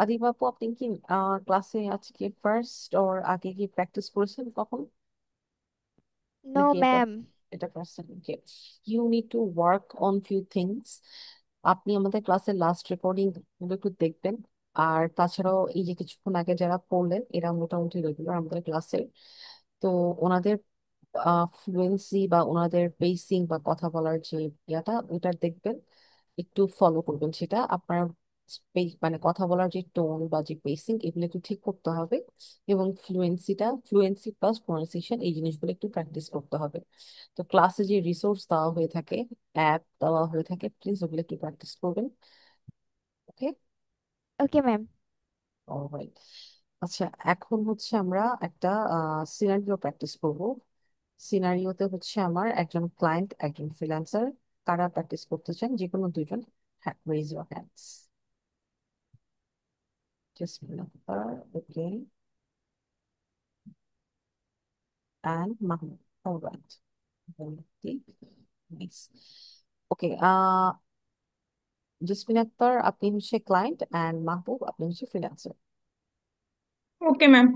Adib আপু আপনি কি ক্লাসে আজকে first ওর আগে কি practice করেছেন কখন No, নাকি এটা ma'am. এটা পারছেন? Okay, you need to work on few things. আপনি আমাদের ক্লাসের লাস্ট রেকর্ডিং গুলো একটু দেখবেন। আর তাছাড়াও এই যে কিছুক্ষণ আগে যারা পড়লেন এরা মোটামুটি রেগুলার আমাদের ক্লাসে, তো ওনাদের ফ্লুয়েন্সি বা ওনাদের পেসিং বা কথা বলার যে ইয়াটা ওইটা দেখবেন, একটু ফলো করবেন সেটা আপনার মানে কথা বলার যে টোন বা যে পেসিং এগুলো একটু ঠিক করতে হবে। এবং ফ্লুয়েন্সি প্লাস প্রনাউন্সিয়েশন এই জিনিসগুলো একটু প্র্যাকটিস করতে হবে। তো ক্লাসে যে রিসোর্স দেওয়া হয়ে থাকে, অ্যাপ দেওয়া হয়ে থাকে, প্লিজ ওগুলো একটু প্র্যাকটিস করবেন। ওকে, Okay, ma'am. অলরাইট। আচ্ছা, এখন হচ্ছে আমরা একটা সিনারিও প্র্যাকটিস করব। সিনারিওতে হচ্ছে আমার একজন ক্লায়েন্ট একজন ফ্রিল্যান্সার, কারা প্র্যাকটিস করতে চান যে কোনো দুইজন, হ্যাঁ raise your hands. Just okay, and Mahmoud. All right. Nice. Okay, Jasmin Akter আপনি হচ্ছে ক্লায়েন্ট এন্ড মাহবুব আপনি হচ্ছে freelancer. Okay, ma'am.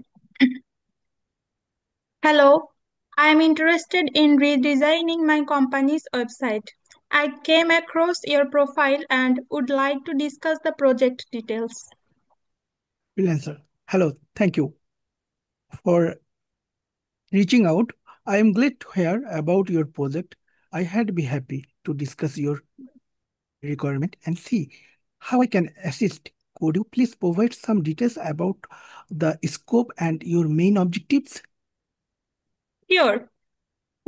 Hello, I am interested in redesigning my company's website. I came across your profile and would like to discuss the project details. Freelancer. Hello, thank you for reaching out. I am glad to hear about your project. I had be happy to discuss your requirement and see how I can assist. Could you please provide some details about the scope and your main objectives? Here,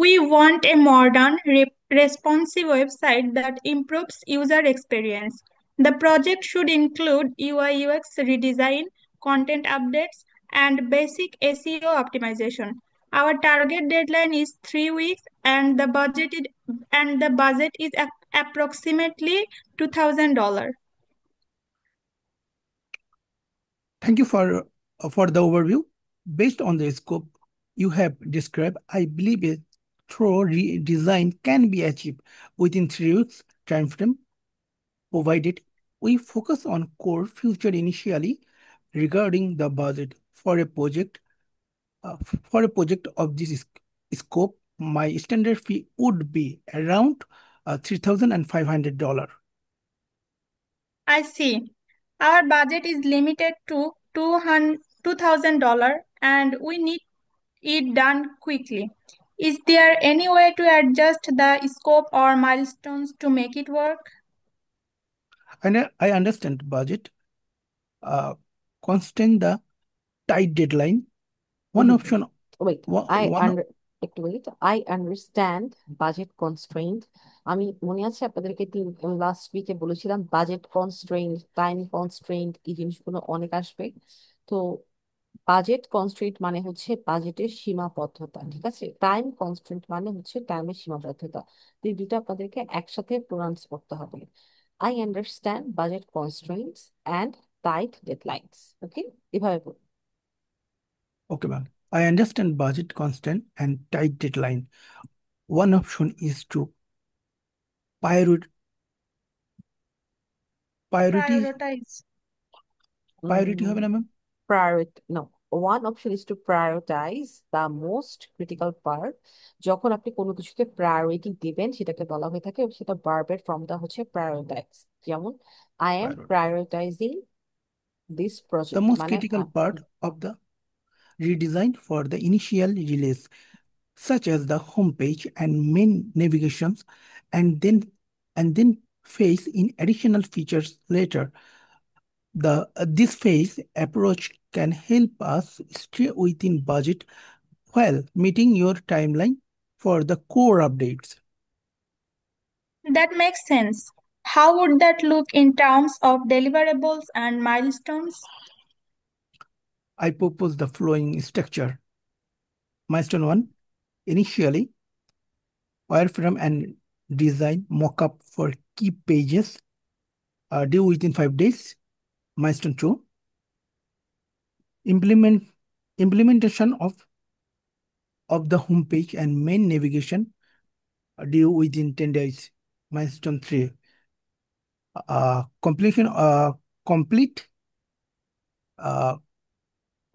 we want a modern, responsive website that improves user experience. The project should include UI/UX redesign, content updates, and basic SEO optimization. Our target deadline is 3 weeks, and the budget is approximately $2,000. Thank you for the overview. Based on the scope you have described, I believe a thorough redesign can be achieved within 3 weeks timeframe, provided we focus on core feature initially. Regarding the budget for a project of this scope, my standard fee would be around $3,500. I see. Our budget is limited to $2,000 and we need it done quickly. Is there any way to adjust the scope or milestones to make it work? And I understand budget constant the tight deadline. One option, wait, I one একটু wait, I understand budget constraint. আমি মনে আছে আপনাদেরকে last উইকে বলেছিলাম budget constraint, time constraint এই জিনিসগুলো অনেক আসবে। তো বাজেট কনস্ট্রেন্ট মানে হচ্ছে বাজেটের সীমাবদ্ধতা, ঠিক আছে। টাইম কনস্ট্রেন্ট মানে হচ্ছে টাইমের সীমাবদ্ধতা। তো এই দুটো আপনাদেরকে একসাথে প্রোনাউন্স করতে হবে। I understand budget constraints and tight deadlines. Okay, এভাবে বলুন। Okay, ma'am. I understand budget constant and tight deadline. One option is to prioritize priority Prioritize. priority হবে না ma'am? Priority, no. One option is to prioritize the most critical part. যখন আপনি কোনো কিছুতে priority দিবেন সেটাকে বলা হয়ে থাকে, সেটা ভার্বের ফর্মটা হচ্ছে প্রায়োরিটাইজ। যেমন I am Priority. Prioritising this The project, most মানে critical part of the redesign for the initial release, such as the homepage and main navigations, and then phase in additional features later. This phase approach can help us stay within budget while meeting your timeline for the core updates. That makes sense. How would that look in terms of deliverables and milestones? I propose the following structure. Milestone 1, initially wireframe and design mockup for key pages due within 5 days. Milestone 2, implement implementation of the homepage and main navigation due within 10 days. Milestone 3, completion complete uh,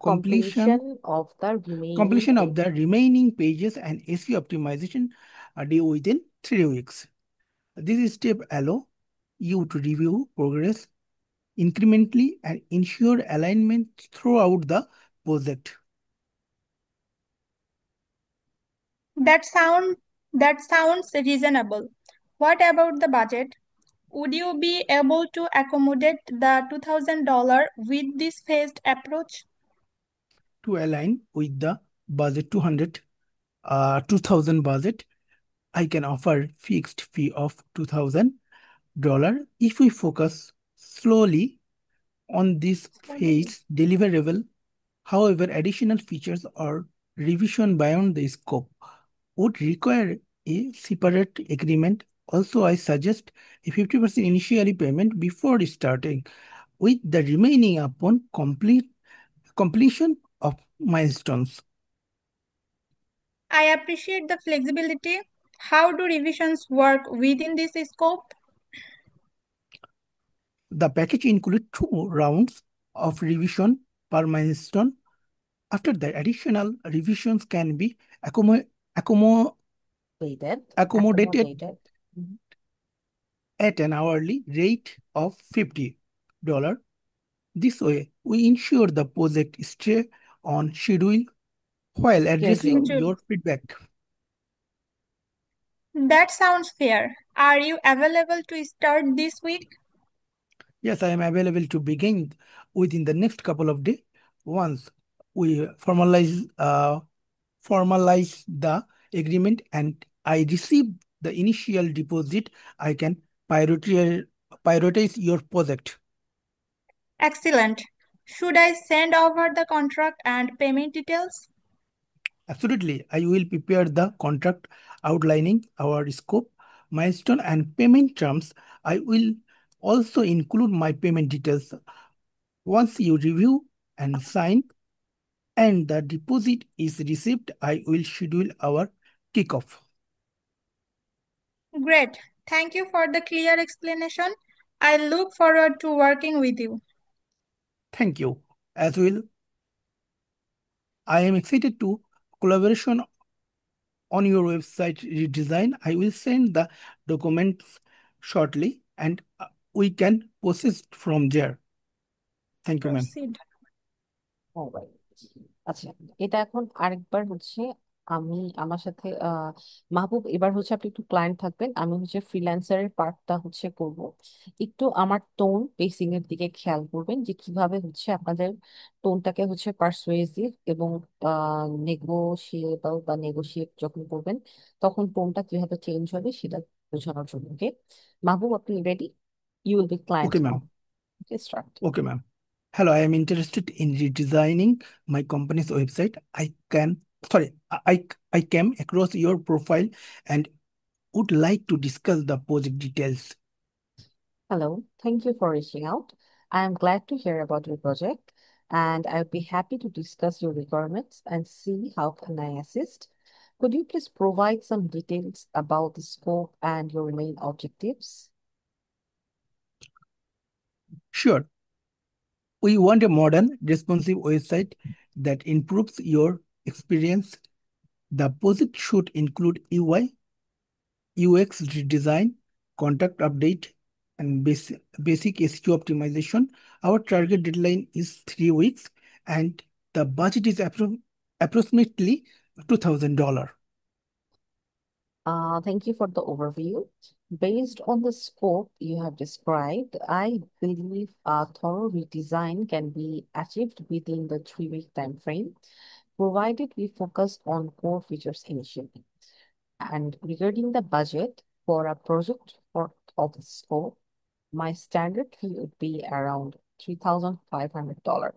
completion completion of the remaining completion of page. the remaining pages and SEO optimization due within 3 weeks. This step allow you to review progress incrementally and ensure alignment throughout the project. That sound that sounds reasonable. What about the budget? Would you be able to accommodate the $2,000 with this phased approach? To align with the budget 2000 budget, I can offer fixed fee of $2,000 if we focus slowly on this phase deliverable. However, additional features or revision beyond the scope would require a separate agreement. Also, I suggest a 50% initially payment before starting, with the remaining upon completion of milestones. I appreciate the flexibility. How do revisions work within this scope? The package includes 2 rounds of revision per milestone. After that, additional revisions can be accommodated Accommodated. at an hourly rate of $50. This way, we ensure the project stay on schedule while addressing Schedule. your feedback. That sounds fair. Are you available to start this week? Yes, I am available to begin within the next couple of days. Once we formalize the agreement and I receive the initial deposit, I can prioritize your project. Excellent. Should I send over the contract and payment details? Absolutely. I will prepare the contract outlining our scope, milestone, and payment terms. I will also include my payment details. Once you review and sign and the deposit is received, I will schedule our kickoff. Great. Thank you for the clear explanation. I look forward to working with you. Thank you. As well, I am excited to collaboration on your website redesign. I will send the documents shortly and we can process from there. Thank you, ma'am. Proceed. Alright. আচ্ছা, এটা এখন আরেকবার হচ্ছে আমি আমার সাথে মাহবুব, এবার হচ্ছে আপনি একটু ক্লায়েন্ট থাকবেন, আমি হচ্ছে ফ্রিল্যান্সারের পার্টটা হচ্ছে করব। একটু আমার টোন পেসিং এর দিকে খেয়াল করবেন যে কিভাবে হচ্ছে আপনাদের টোনটাকে হচ্ছে পারসুয়েসিভ এবং নেগোশিয়েবল বা নেগোশিয়েট যখন করবেন তখন টোনটা কিভাবে চেঞ্জ হবে সেটা বোঝানোর জন্য। ওকে মাহবুব, আপনি ready? You will be client Okay, now. ma'am. Okay, start. Okay, ma'am. Hello, I am interested in redesigning my company's website. I came across your profile and would like to discuss the project details. Hello, thank you for reaching out. I am glad to hear about your project, and I would be happy to discuss your requirements and see how can I assist. Could you please provide some details about the scope and your main objectives? Sure, we want a modern, responsive website that improves your experience. The project should include UI, UX redesign, contact update, and basic SEO optimization. Our target deadline is 3 weeks, and the budget is approximately $2,000. Thank you for the overview. Based on the scope you have described, I believe a thorough redesign can be achieved within the 3-week time frame, provided we focus on core features initially. And regarding the budget for a project of this scope, my standard fee would be around $3,500.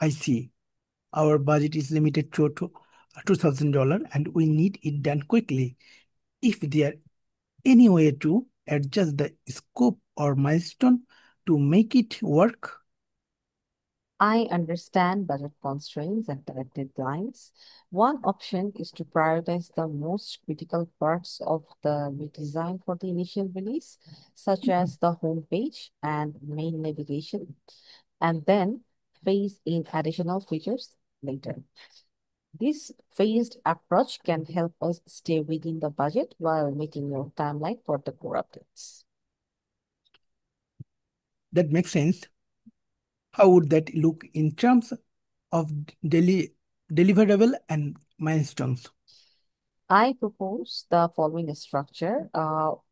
I see. Our budget is limited to $2,000 and we need it done quickly. If there any way to adjust the scope or milestone to make it work? I understand budget constraints and tight deadlines. One option is to prioritize the most critical parts of the redesign for the initial release, such as the homepage and main navigation, and then phase in additional features later. This phased approach can help us stay within the budget while meeting your timeline for the core updates. That makes sense. How would that look in terms of deliverable and milestones? I propose the following structure.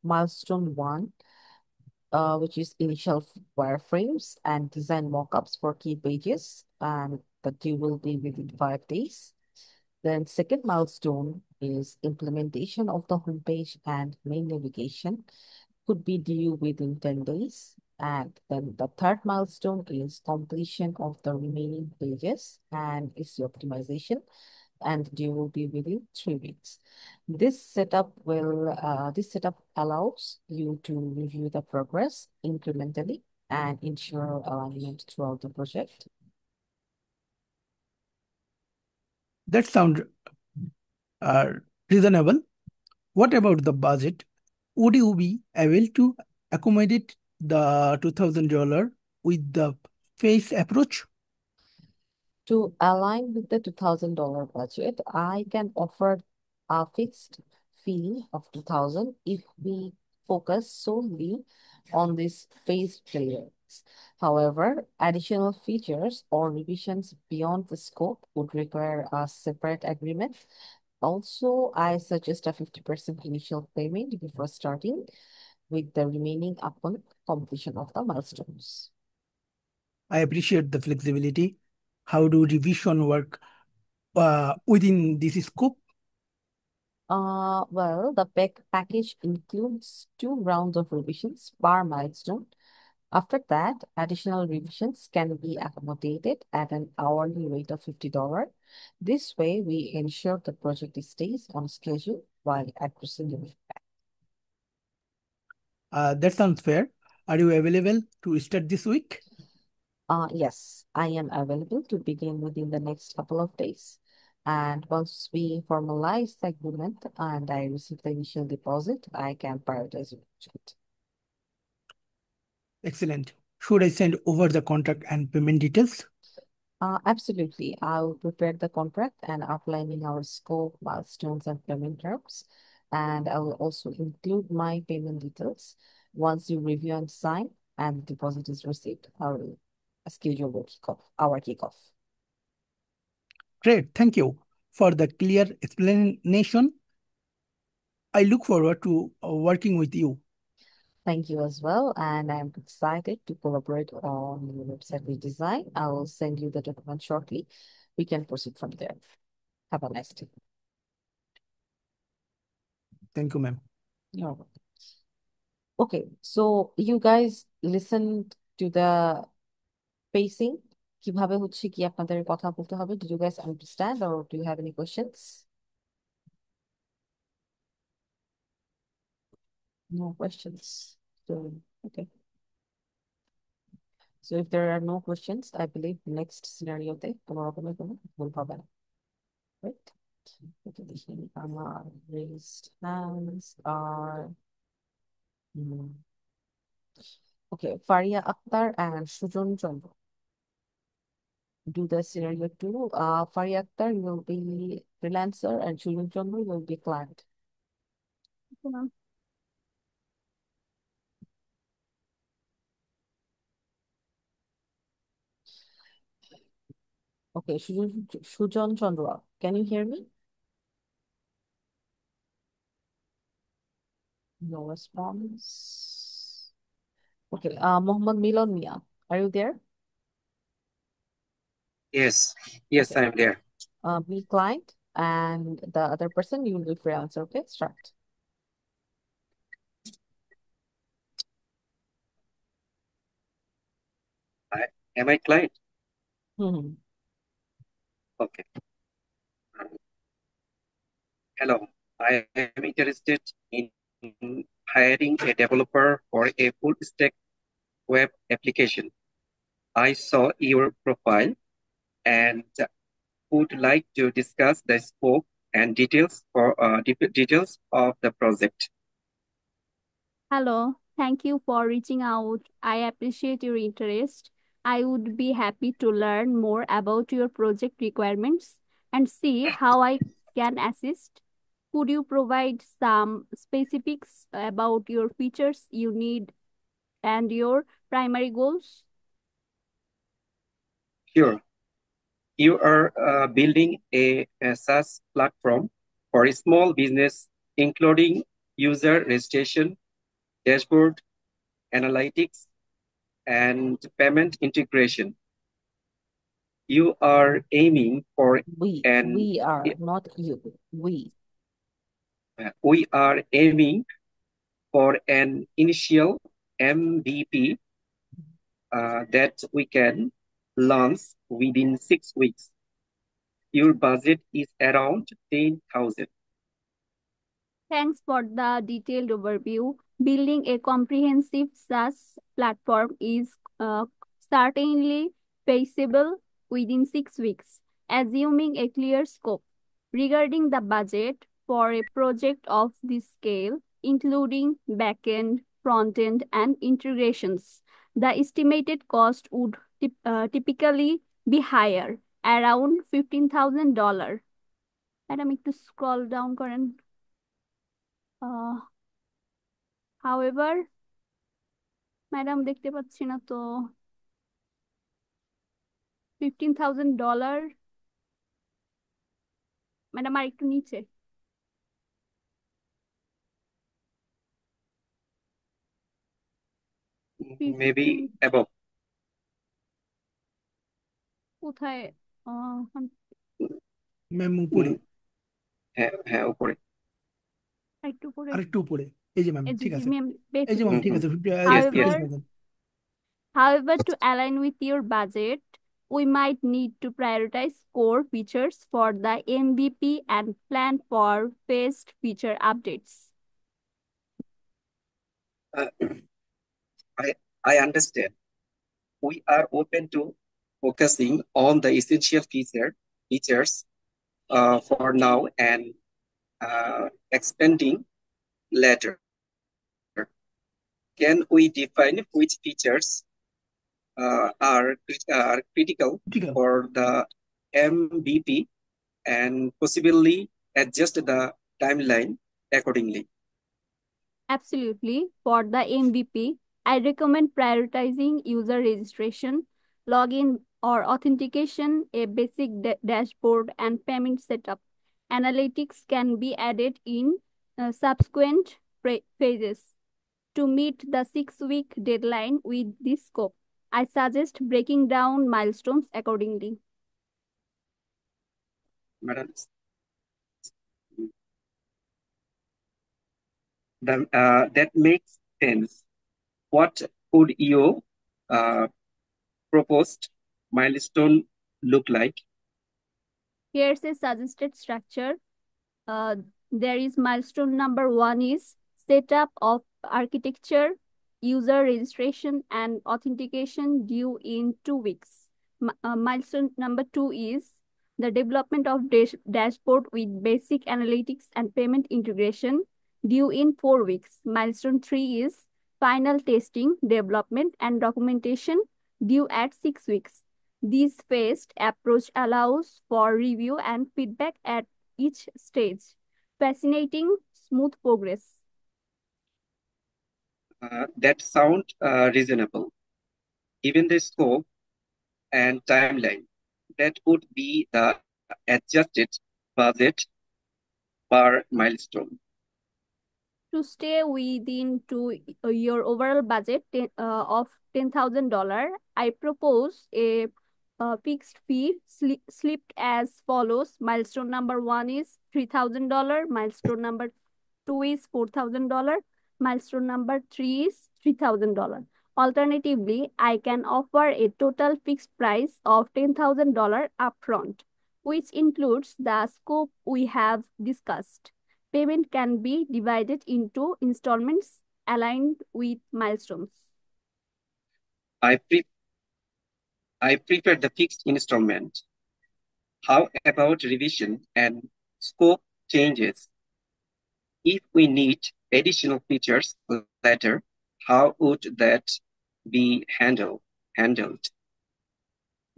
Milestone 1, which is initial wireframes and design mockups for key pages, and the due will be within 5 days. Then second milestone is implementation of the homepage and main navigation, could be due within 10 days. And then the third milestone is completion of the remaining pages and SEO optimization, and due will be within 3 weeks. This setup allows you to review the progress incrementally and ensure alignment throughout the project. That sounds uh, reasonable. What about the budget? Would you be able to accommodate the $2,000 with the phase approach? To align with the $2,000 budget, I can offer a fixed fee of $2,000 if we focus solely on this phased clearance. However, additional features or revisions beyond the scope would require a separate agreement. Also, I suggest a 50% initial payment before starting, with the remaining upon completion of the milestones. I appreciate the flexibility. How do revision work within this scope? Well, the package includes 2 rounds of revisions per milestone. After that, additional revisions can be accommodated at an hourly rate of $50. This way, we ensure the project stays on schedule while addressing your feedback. That sounds fair. Are you available to start this week? Yes, I am available to begin within the next couple of days. And once we formalize the agreement and I receive the initial deposit, I can prioritize your project. Excellent. Should I send over the contract and payment details? Absolutely. I'll prepare the contract and outlining our scope, milestones, and payment terms. And I will also include my payment details. Once you review and sign and the deposit is received, I will schedule our kickoff. Great. Thank you for the clear explanation. I look forward to working with you. Thank you as well. And I'm excited to collaborate on the website redesign. I will send you the document shortly. We can proceed from there. Have a nice day. Thank you, ma'am. You're welcome. Okay, so you guys listened to the pacing কিভাবে হচ্ছে কি আপনাদের কথা বলতে হবে? Did you guys understand or do you have any questions? No questions. So, okay. So if there are no questions, I believe next scenario তে কোনো রকমের কোনো ভুল হবে না, right? Okay, দেখি আমার raised hands are okay, Faria Akhtar and Sujan Chandra. Do the scenario 2. Faria Akhtar will be freelancer and Sujan Chandra will be client. Okay, ma'am. Okay, Sujan Chandra, can you hear me? No response. Okay, Mohammed Milan Mia, are you there? Yes, yes, Okay. I'm there. Be client and the other person you will be freelancer. Okay, start. Am I client? Hmm. Okay. Hello, I am interested in hiring a developer for a full stack web application. I saw your profile and would like to discuss the scope and details of the project. Hello, thank you for reaching out. I appreciate your interest. I would be happy to learn more about your project requirements and see how I can assist. Could you provide some specifics about your features you need and your primary goals? Sure. You are building a SaaS platform for a small business, including user registration, dashboard, analytics, and payment integration. You are aiming for We are, not you. We are aiming for an initial MVP that we can launch within 6 weeks. Your budget is around 10,000. Thanks for the detailed overview. Building a comprehensive SaaS platform is certainly feasible within 6 weeks, assuming a clear scope. Regarding the budget for a project of this scale, including backend, frontend, and integrations, the estimated cost would typically be higher, around $15,000. Madam, একটু scroll down করেন. However madam দেখতে পাচ্ছি না তো $15,000 madam আর একটু নিচে Maybe above. কোথায় ma'am উপরে হ্যাঁ উপরে একটু উপরে আরেকটু উপরে এই যে ম্যাম ঠিক আছে এই যে ম্যাম ঠিক আছে However, to align with your budget, we might need to prioritize core features for the MVP and plan for phased feature updates. I understand. We are open to focusing on the essential features for now and expanding later. Can we define which features are critical for the MVP and possibly adjust the timeline accordingly? Absolutely. For the MVP, I recommend prioritizing user registration, login or authentication, a basic dashboard, and payment setup. Analytics can be added in subsequent phases. To meet the 6-week deadline with this scope, I suggest breaking down milestones accordingly. Madam, that makes sense. What would you proposed milestone look like? Here's a suggested structure. Uh, there is milestone number one is setup of architecture, user registration, and authentication due in 2 weeks. Milestone number two is the development of dashboard with basic analytics and payment integration due in 4 weeks. Milestone three is final testing, development, and documentation due at 6 weeks. This phased approach allows for review and feedback at each stage. Fascinating, smooth progress. That sound reasonable. Given the scope and timeline, that would be the adjusted budget per milestone. To stay within your overall budget of $10,000, I propose a fixed fee slipped as follows. Milestone number one is $3,000. Milestone number two is $4,000. Milestone number three is $3,000. Alternatively, I can offer a total fixed price of $10,000 upfront, which includes the scope we have discussed. Payment can be divided into installments aligned with milestones. I prefer the fixed installment. How about revision and scope changes? If we need additional features later, how would that be handled?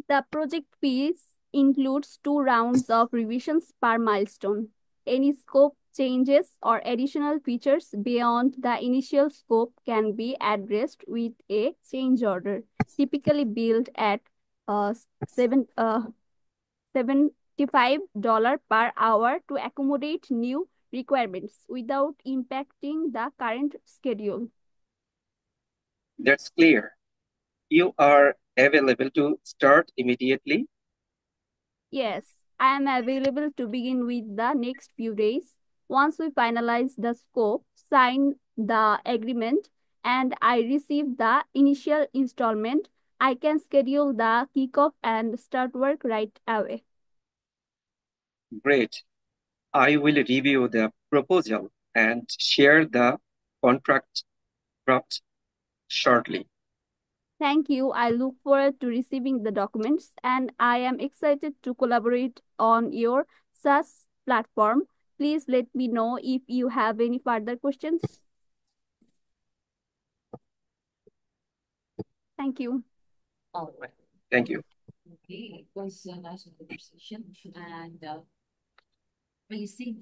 The project fees includes 2 rounds of revisions per milestone. Any scope changes or additional features beyond the initial scope can be addressed with a change order, typically billed at $75 per hour to accommodate new requirements without impacting the current schedule. That's clear. You are available to start immediately? Yes, I am available to begin with the next few days. Once we finalize the scope, sign the agreement, and I receive the initial installment, I can schedule the kickoff and start work right away. Great. I will review the proposal and share the contract draft shortly. Thank you. I look forward to receiving the documents, and I am excited to collaborate on your SaaS platform. Please let me know if you have any further questions. Thank you. All right. Thank you. Okay, it was a nice conversation, and I think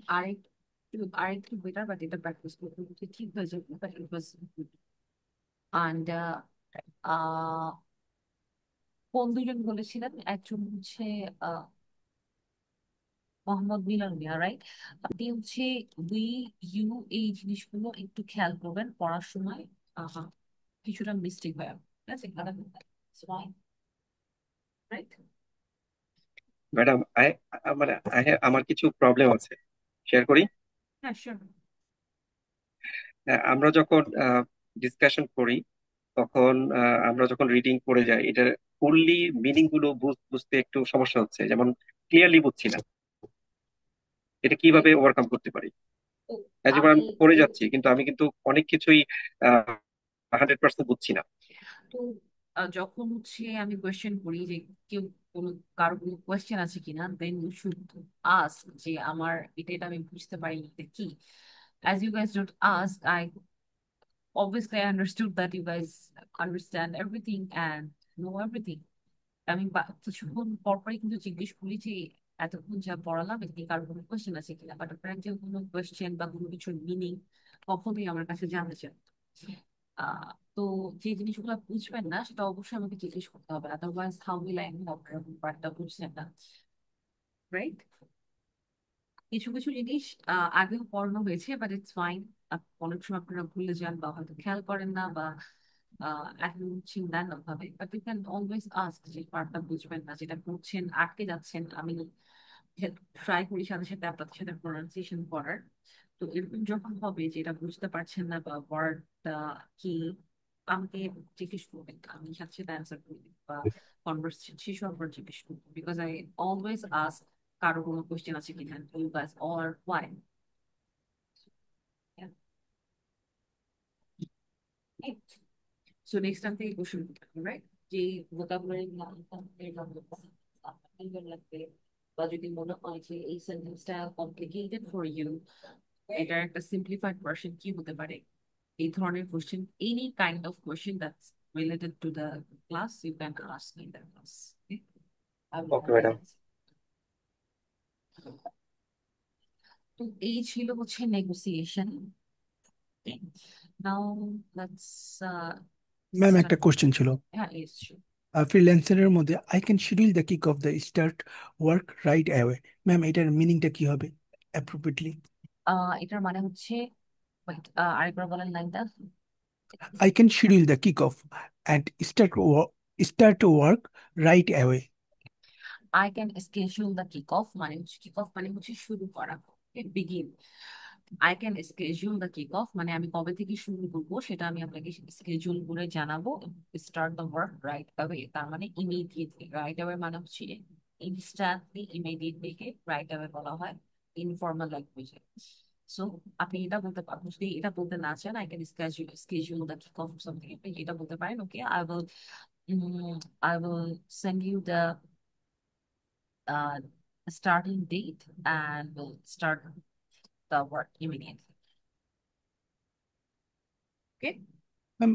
আরেকটু better, but এটা practice করতে করতে ঠিক হয়ে যাবে, but it was good. And কোন দুজন বলেছিলেন? একজন হচ্ছে মোহাম্মদ মিলন মিয়া, রাইট? আপনি হচ্ছে ইউ এই জিনিসগুলো একটু খেয়াল করবেন পড়ার সময়। কিছুটা মিস্টেক হয়, ঠিক আছে? রাইট? ম্যাডাম আমার কিছু প্রবলেম আছে, শেয়ার করি। হ্যাঁ, শিওর। আমরা যখন ডিসকাশন করি তখন আমরা যখন রিডিং করে যাই, এটার ফুললি মিনিং গুলো বুঝতে একটু সমস্যা হচ্ছে, যেমন ক্লিয়ারলি বুঝছি না। এটা কিভাবে ওভারকাম করতে পারি? যেমন আমি পড়ে যাচ্ছি কিন্তু আমি অনেক কিছুই 100% বুঝছি না। তো যখন হচ্ছে আমি কোয়েশ্চেন করি যে কারো কোনো কোয়েশ্চেন আছে কিনা, দেন ইউ শুড আস্ক যে আমার এটা আমি বুঝতে পারি এটা কি। As you guys don't ask, obviously I understood that you guys understand everything and know everything. আমি কিছুক্ষণ পরপরই কিন্তু জিজ্ঞেস করি যে এতক্ষণ যা পড়ালাম এটা কি কারো কোনো কোয়েশ্চেন আছে কিনা, বাট আপনার যে কোনো কোয়েশ্চেন বা কোনো কিছুর মিনিং কখনোই আমার কাছে জানতে চান। তো যে জিনিসগুলো বুঝবেন না সেটা অবশ্যই আমাকে জিজ্ঞেস করতে হবে, otherwise how will I know আপনারা কোন পার্টটা বুঝছেন না, রাইট? কিছু কিছু জিনিস আগেও পড়ানো হয়েছে, বাট ইটস ফাইন। অনেক সময় আপনারা ভুলে যান বা হয়তো খেয়াল করেন না বা এখন বুঝছেন না ভাবে, but you can always ask যে পার্টটা বুঝবেন না, যেটা পড়ছেন আটকে যাচ্ছেন। আমি ট্রাই করি সাথে সাথে আপনাদের সাথে প্রোনাউন্সিয়েশন করার। তো এরকম যখন হবে যে এটা বুঝতে পারছেন না বা ওয়ার্ডটা কি আমাকে জিজ্ঞেস করবেন, আমি সাথে সাথে অ্যান্সার করি বা কনভারসেশন শেষ হওয়ার পর জিজ্ঞেস করবো, বিকজ আই অলওয়েজ আস্ক কারো কোনো কোয়েশ্চেন আছে কিনা, you guys or why. So next time থেকে কোশ্চেন করতে হবে, রাইট? যে ভোকাবুলারি লাগবে, বা যদি মনে হয় যে এই সেন্টেন্সটা কমপ্লিকেটেড ফর ইউ, এটার একটা সিম্পলিফাইড ভার্সন কি হতে পারে, এই ধরনের question, any kind of question that's related to the class, you can ask in the class. I will okay always madam. answer. তো এই ছিল হচ্ছে নেগোসিয়েশন। নাও লেটস ম্যাম একটা স্টার্ট। কোশ্চেন ছিল, হ্যাঁ, ইয়েস শিওর। ফ্রিল্যান্সারের মধ্যে I can schedule the kick off the start work right away, ma'am এটার মিনিংটা কি হবে অ্যাপ্রোপ্রিয়েটলি? এটার মানে হচ্ছে, wait, আরেকবার বলেন লাইনটা। I can schedule the kickoff and start work right away. I can schedule the kick of মানে হচ্ছে, কিক অফ মানে হচ্ছে শুরু করা, begin. I can schedule the kick of মানে আমি কবে থেকে শুরু করবো সেটা আমি আপনাকে স্কেডিউল করে জানাবো। Start the work right away তার মানে ইমিডিয়েটলি, রাইট অ্যাওয়ে মানে হচ্ছে ইনস্ট্যান্টলি, ইমিডিয়েটলি কে রাইট অ্যাওয়ে বলা হয় ইনফর্মাল ল্যাঙ্গুয়েজে। সো আপনি এটা বলতে আপনি যদি এটা বলতে না চান, I can schedule the kick of something, আপনি এটা বলতে পারেন, ওকে I will send you the uh, starting date and we'll start the work immediately. Okay? Ma'am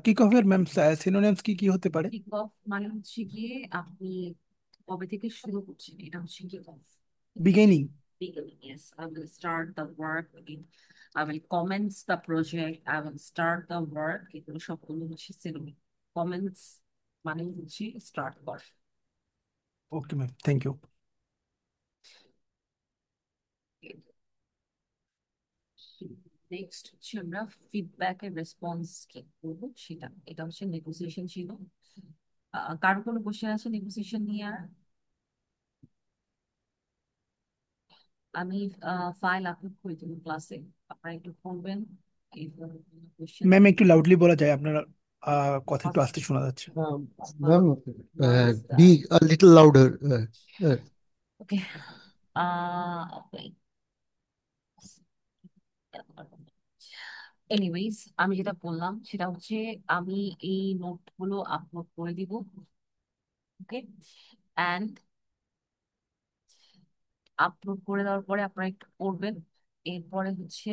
kick অফের ম্যাম সিনোনিমস কি কি হতে পারে? কিক অফ মানে হচ্ছে গিয়ে আপনি কবে থেকে শুরু করছেন, এটা হচ্ছে kick off. Beginning. Beginning, yes. I will start the work again. I will commence the project. I will start the work. এগুলো সবগুলো হচ্ছে সিনোনিম। কমেন্স মানে হচ্ছে স্টার্ট করা। Okay ma'am, thank you. Next হচ্ছে আমরা ফিডব্যাকের রেসপন্স কি করবো সেটা, এটা হচ্ছে নেগোসিয়েশন ছিল। কারো কোনো কোশ্চেন আছে নেগোসিয়েশন নিয়ে? আর আমি ফাইল আপলোড করে দেবো ক্লাসে, আপনারা একটু পড়বেন। এই কোশ্চেন ম্যাম একটু লাউডলি বলা যায়, আপনার কথা একটু আস্তে শোনা যাচ্ছে। Ma'am, be a little louder. Okay. Anyways, আমি যেটা বললাম সেটা হচ্ছে আমি এই নোটগুলো আপলোড করে দিব, ওকে? অ্যান্ড আপলোড করে দেওয়ার পরে আপনারা একটু পড়বেন। এরপরে হচ্ছে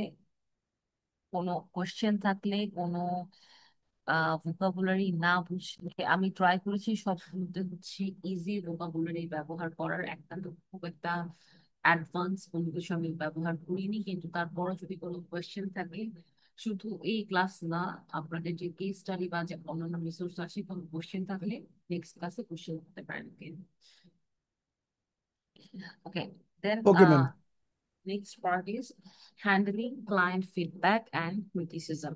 কোনো কোশ্চেন থাকলে, কোনো ভোকাবুলারি না বুঝলে, আমি ট্রাই করেছি সবগুলোতে হচ্ছে ইজি ভোকাবুলারি ব্যবহার করার, একটা তো খুব একটা অ্যাডভান্স কোনো কিছু আমি ব্যবহার করিনি, কিন্তু তারপরও যদি কোনো কোয়েশ্চেন থাকে, শুধু এই ক্লাস না, আপনাদের যে কেস স্টাডি বা যে অন্যান্য রিসোর্স আছে, কোনো কোয়েশ্চেন থাকলে নেক্সট ক্লাসে কোয়েশ্চেন করতে পারেন। Okay, then okay ma'am. next part is handling client feedback and criticism.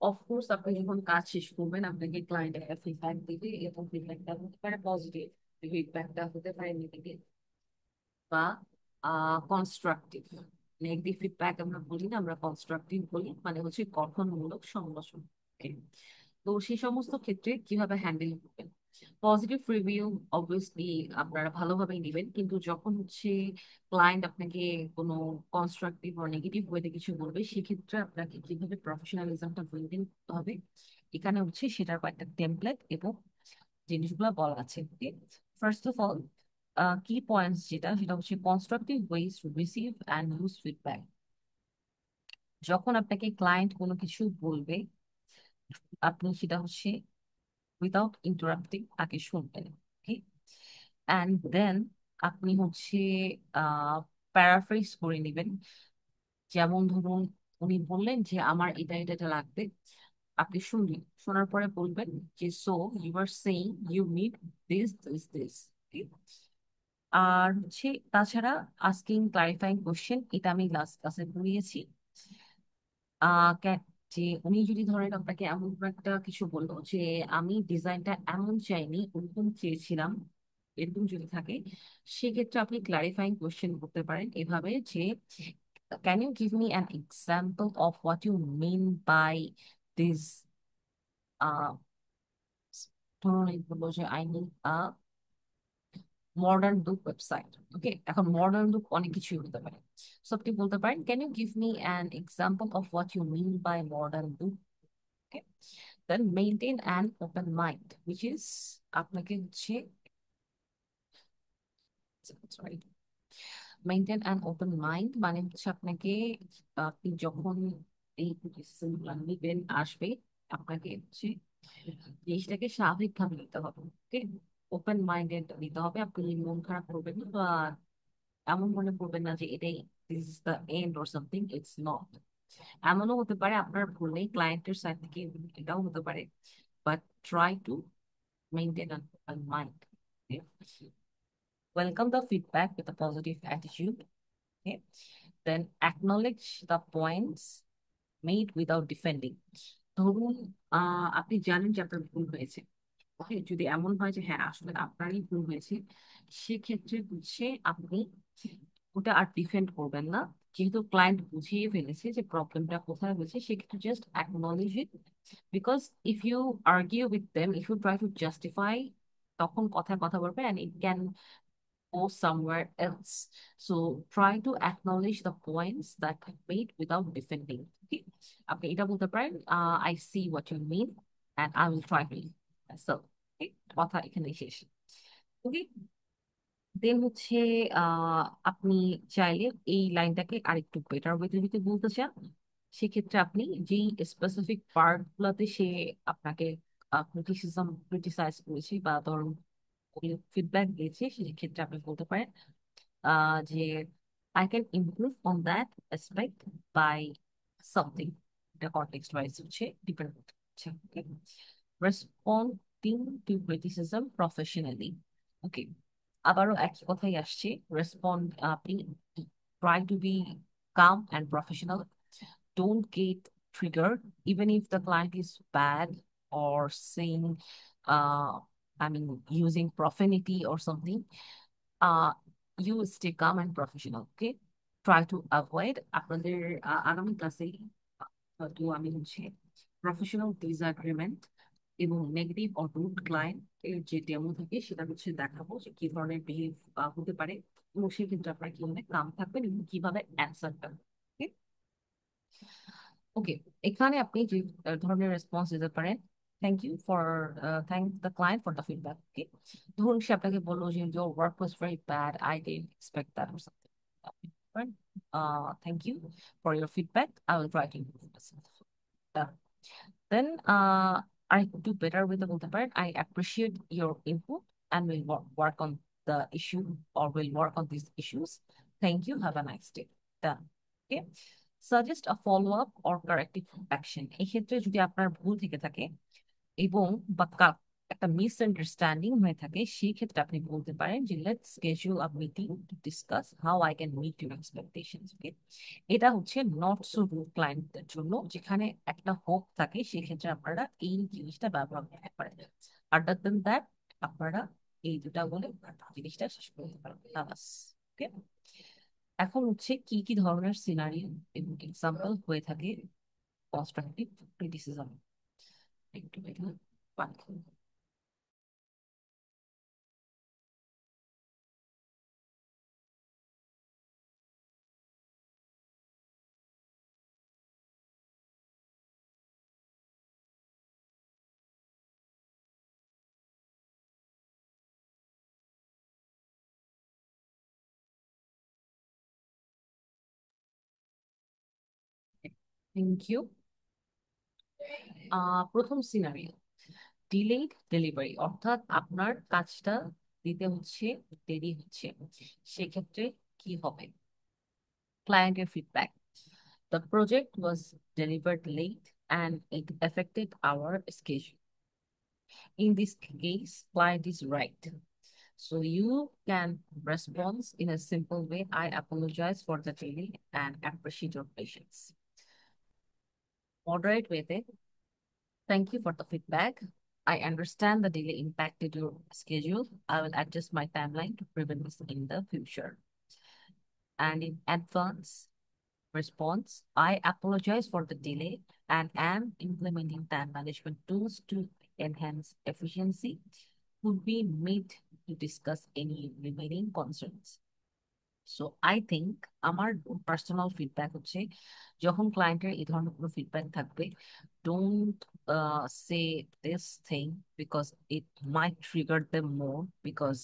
Of course, আপনি যখন কাজ শেষ করবেন আপনাকে ক্লায়েন্ট একটা ফিডব্যাক দিবে, এবং ফিডব্যাকটা হতে পারে পজিটিভ, ফিডব্যাকটা হতে পারে নেগেটিভ বা কনস্ট্রাকটিভ। নেগেটিভ ফিডব্যাক আমরা বলি না, আমরা কনস্ট্রাকটিভ বলি, মানে হচ্ছে গঠনমূলক সমালোচনা। Okay? তো সেই সমস্ত ক্ষেত্রে কিভাবে হ্যান্ডেল করবেন? পজিটিভ রিভিউ অবভিয়াসলি আপনারা ভালোভাবেই নেবেন, কিন্তু যখন হচ্ছে ক্লায়েন্ট আপনাকে কোনো কনস্ট্রাকটিভ বা নেগেটিভ ওয়েতে কিছু বলবে, সেক্ষেত্রে আপনাকে কিভাবে প্রফেশনালিজমটা মেনটেন করতে হবে, এখানে হচ্ছে সেটার কয়েকটা টেমপ্লেট এবং জিনিসগুলো বলা আছে। ফার্স্ট অফ অল, কি পয়েন্টস যেটা, সেটা হচ্ছে constructive ways to receive and use feedback. যখন আপনাকে ক্লায়েন্ট কোনো কিছু বলবে, আপনি সেটা হচ্ছে উইদাউট ইন্টারাপ্টিং তাকে শুনবেন, ওকে? অ্যান্ড দেন আপনি হচ্ছে প্যারাফ্রেজ করে নেবেন। যেমন ধরুন, উনি বললেন যে আমার এটা এটা এটা লাগবে, আপনি শুনলেন, শোনার পরে বলবেন যে so you are saying you need this this this. আর হচ্ছে তাছাড়া আস্কিং ক্লারিফাইং কোশ্চেন, এটা আমি লাস্ট ক্লাসে পড়িয়েছি। যে উনি যদি ধরেন আপনাকে এমন কোনো একটা কিছু বললো যে আমি ডিজাইনটা এমন চাইনি, ওরকম চেয়েছিলাম, এরকম যদি থাকে, সেক্ষেত্রে আপনি ক্লারিফাইং কোশ্চেন করতে পারেন এভাবে যে can you give me an example of what you mean by this uh ধরুন এই বললো যে I need modern look website. Okay, এখন মডার্ন লুক অনেক কিছুই হতে পারে। সো আপনি বলতে পারেন, can you give me an example of what you mean by modern look. Okay, then maintain an open mind, which is আপনাকে হচ্ছে sorry, maintain an open mind মানে হচ্ছে আপনাকে আপনি যখন এই ডিসিশন প্ল্যান নিবেন আসবে, আপনাকে হচ্ছে জিনিসটাকে স্বাভাবিকভাবে নিতে হবে। ওকে, ওপেন মাইন্ডেড নিতে হবে। আপনি মন খারাপ করবেন না বা এমন মনে করবেন না যে এটাই this is the end or something, it's not. এমনও হতে পারে আপনার ভুলেই ক্লায়েন্টের সাইড থেকে, এটাও হতে পারে, but try to maintain an mind. Okay? Welcome the feedback with a positive attitude. Okay? Then acknowledge the points made without defending. ধরুন আপনি জানেন যে আপনার ভুল হয়েছে। ওকে, যদি এমন হয় যে হ্যাঁ আসলে আপনারই ভুল হয়েছে, সেক্ষেত্রে হচ্ছে আপনি ওটা আর ডিফেন্ড করবেন না। যেহেতু ক্লায়েন্ট বুঝিয়ে ফেলেছে যে প্রবলেমটা কোথায় হয়েছে, সেক্ষেত্রে just acknowledge it. Because if you argue with them, if you try to justify, তখন কথায় কথা বলবে and it can go somewhere else. So try to acknowledge the points that are made without defending. Okay? আপনি এটা বলতে পারেন, I see what you mean and I will try to myself. Okay? কথা এখানে শেষ। ওকে, দেন হচ্ছে আপনি চাইলে এই লাইনটাকে আরেকটু বেটার ওয়েতে যদি বলতে চান, সেক্ষেত্রে আপনি যেই স্পেসিফিক পার্ট গুলাতে সে আপনাকে ক্রিটিসাইজ করেছে বা ধরুন ফিডব্যাক দিয়েছে, সেক্ষেত্রে আপনি বলতে পারেন যে I can improve on that aspect by something. এটা কনটেক্সট ওয়াইজ হচ্ছে ডিপেন্ড করছে। Responding to criticism professionally. Okay, আবারও একই কথাই আসছে, রেসপন্ড, আপনি try to be calm and professional. Don't get triggered even if the client is bad or saying uh I mean using profanity or something. uh you stay calm and professional. Okay, try to avoid আপনাদের আগামী ক্লাসে হয়তো আমি হচ্ছে professional disagreement এবং negative or rude client এর যে demo থাকে সেটা হচ্ছে দেখাবো যে কি ধরনের বিহেভ হতে পারে, এবং সেক্ষেত্রে আপনারা কিভাবে কাম থাকবেন এবং কিভাবে অ্যান্সার করবেন। ওকে, এখানে আপনি যে ধরনের রেসপন্স দিতে পারেন, thank you for thank the client for the feedback. Okay, ধরুন সে আপনাকে বললো যে your work was very bad, I didn't expect that or something. Thank you for your feedback, I will try to improve myself. Done. Then I do better with the বলতে পারেন, I appreciate your input and will work on the issue or will work on these issues. Thank you, have a nice day. Done. Okay, suggest a follow up or corrective action। এই ক্ষেত্রে যদি আপনার ভুল থেকে থাকে এবং বা একটা মিসআন্ডারস্ট্যান্ডিং হয়ে থাকে, সেই ক্ষেত্রে আপনি বলতে পারেন যে let's schedule a meeting to discuss how I can meet your expectations. Okay, এটা হচ্ছে নট সো রুড ক্লায়েন্টদের জন্য, যেখানে একটা হোপ থাকে, সেক্ষেত্রে আপনারা এই জিনিসটা ব্যবহার করতে পারেন। আদার দেন দ্যাট আপনারা এই দুটা বলে জিনিসটা শেষ করতে পারেন। ওকে, এখন হচ্ছে কি কি ধরনের সিনারিও এবং এক্সাম্পল হয়ে থাকে কনস্ট্রাকটিভ ক্রিটিসিজম। একটু এটা পাঠ করুন। Thank you. প্রথম সিনারিও, ডিলেড ডেলিভারি, অর্থাৎ আপনার কাজটা দিতে হচ্ছে, দেরি হচ্ছে, সেক্ষেত্রে কি হবে? ক্লায়েন্টের feedback, the project was delivered late and it affected our schedule. In this case, client is right. So you can respond in a simple way, I apologize for the delay and appreciate your patience. Moderate with it, thank you for the feedback, I understand the delay impacted your schedule, I will adjust my timeline to prevent this in the future. And in advance, response. I apologize for the delay and am implementing time management tools to enhance efficiency. Would we meet to discuss any remaining concerns? So I think আমার personal feedback হচ্ছে যখন ক্লায়েন্টের এই ধরনের কোনো feedback থাকবে don't say this thing because it might trigger them more because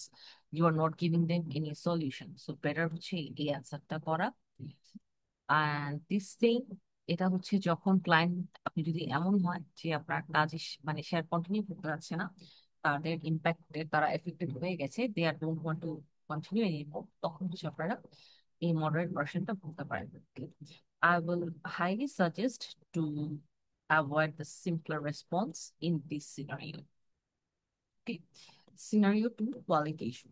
you are not giving them any solution so better হচ্ছে এই অ্যান্সারটা করা অ্যান্ড দিস থিং এটা হচ্ছে যখন ক্লায়েন্ট আপনি যদি এমন হয় যে আপনার কাজ মানে শেয়ার কন্টিনিউ করতে যাচ্ছে না তাদের ইম্প্যাক্টে তারা এফেক্টেড হয়ে গেছে they are don't want to continue anymore তখন হচ্ছে আপনারা এই মডারেট ভার্সনটা বলতে পারেন I will highly suggest to avoid the simpler response in this scenario. Okay, scenario 2, quality issue.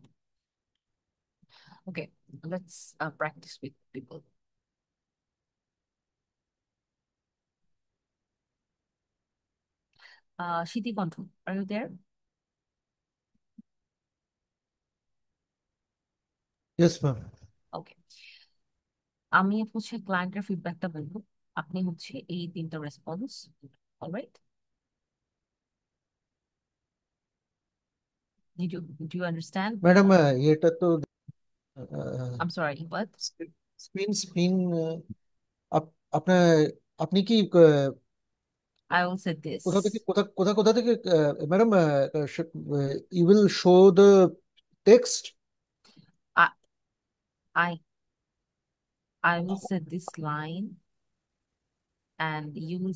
Okay, let's practice with people. Shiti Konthu, are you there? Yes, ma'am. Okay. আমি হচ্ছে ক্লায়েন্টের ফিডব্যাকটা বলবো আপনি হচ্ছে এই তিনটা response alright do you understand Madam, এটা তো I'm sorry what স্ক্রিন আপনার আপনি কি I will say this কোথা থেকে madam you will show the text I I I will say this line and you will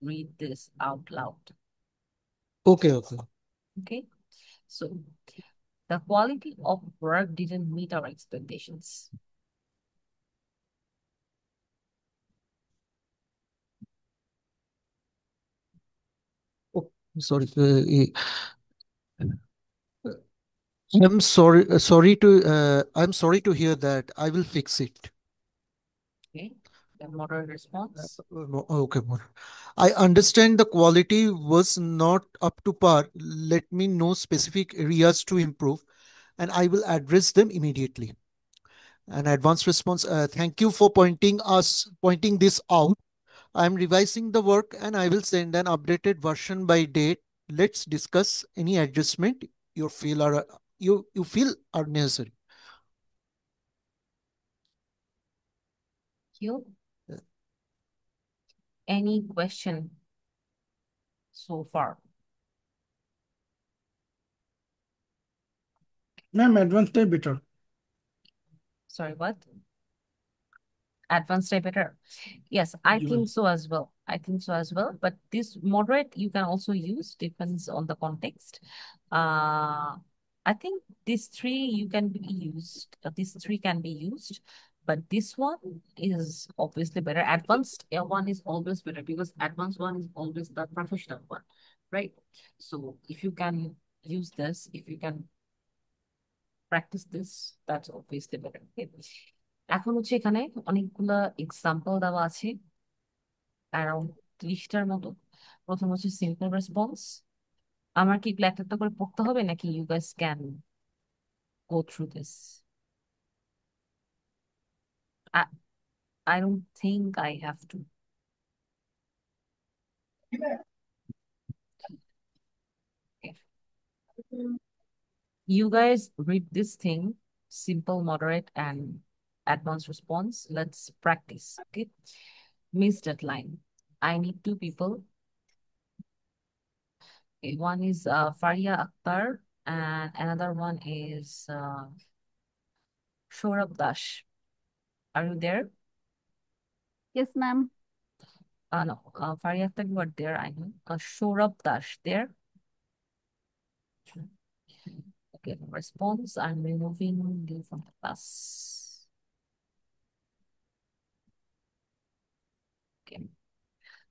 read this out loud okay okay so the quality of work didn't meet our expectations oh, sorry I'm sorry to hear that. I will fix it. okay the moderate response Okay, more. I understand the quality was not up to par. Let me know specific areas to improve, and I will address them immediately. An advanced response. Thank you for pointing this out. I'm revising the work, and I will send an updated version by date. Let's discuss any adjustment you feel are necessary. you any question so far Ma'am, advanced type better. sorry what advanced type better yes I think so as well but this moderate you can also use depends on the context I think these three you can be used these three can be used but this one is obviously better advanced one is always better because advanced one is always the professional one right so if you can use this if you can practice this that's obviously better okay এখন হচ্ছে এখানে অনেকগুলা example দেওয়া আছে around 30টার মতো প্রথম হচ্ছে simple response আমার কি একটা একটা করে পড়তে হবে নাকি you guys can go through this I don't think I have to okay. You guys read this thing simple moderate and advanced response let's practice okay miss deadline I need 2 people okay, one is Faria Akhtar and another one is Shorab Dash are you there Yes, ma'am. no Faria Akhtar you are there I know Shorab Dash there okay response I'm removing you from the class okay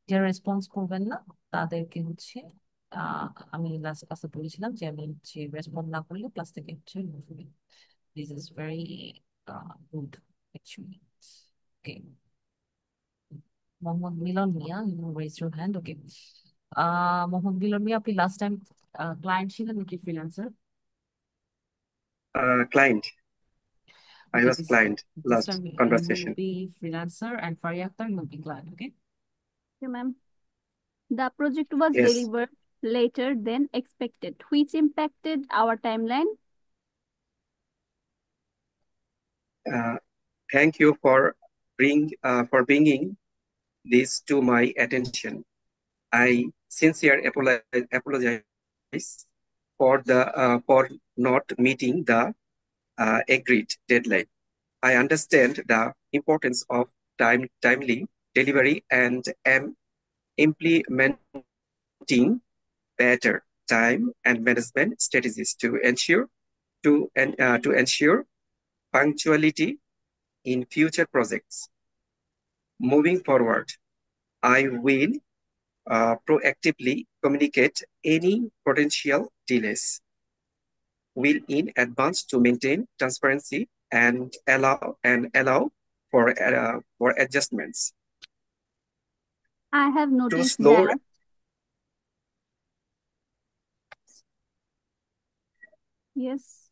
যারা response করবেন না তাদেরকে হচ্ছে আমি last ক্লাসে বলেছিলাম যে আমি হচ্ছে রেসপন্ড না করলে ক্লাস থেকে হচ্ছে this is very good actually okay Mohammad Milon Mia you raise your hand okay Mohammad Milon Mia আপনি লাস্ট টাইম ক্লায়েন্ট ছিলেন নাকি freelancer Client. I Okay, was client this last time you will conversation. be freelancer and Faria Akhtar you will be client, okay? Okay, ma'am. The project was Yes. delivered later than expected, which impacted our timeline. Thank you for bringing this to my attention. I sincerely apologize for not meeting the agreed deadline. I understand the importance of timely delivery and am implementing better time and management strategies to ensure punctuality in future projects. Moving forward, I will proactively communicate any potential delays will in advance to maintain transparency and allow for adjustments. I have To noticed slow that. Yes,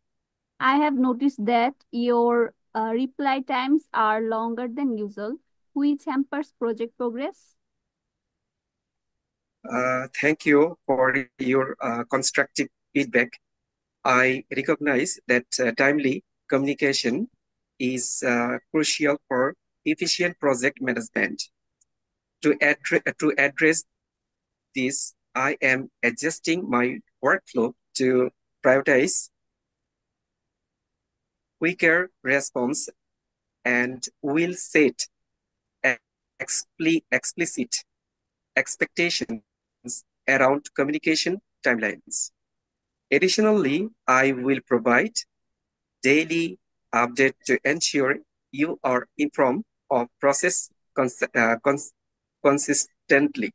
I have noticed that your reply times are longer than usual, which hampers project progress. Thank you for your constructive feedback. I recognize that timely communication is crucial for efficient project management. To address this, I am adjusting my workflow to prioritize quicker response and will set explicit expectations around communication timelines. Additionally, I will provide daily update to ensure you are informed of process consistently.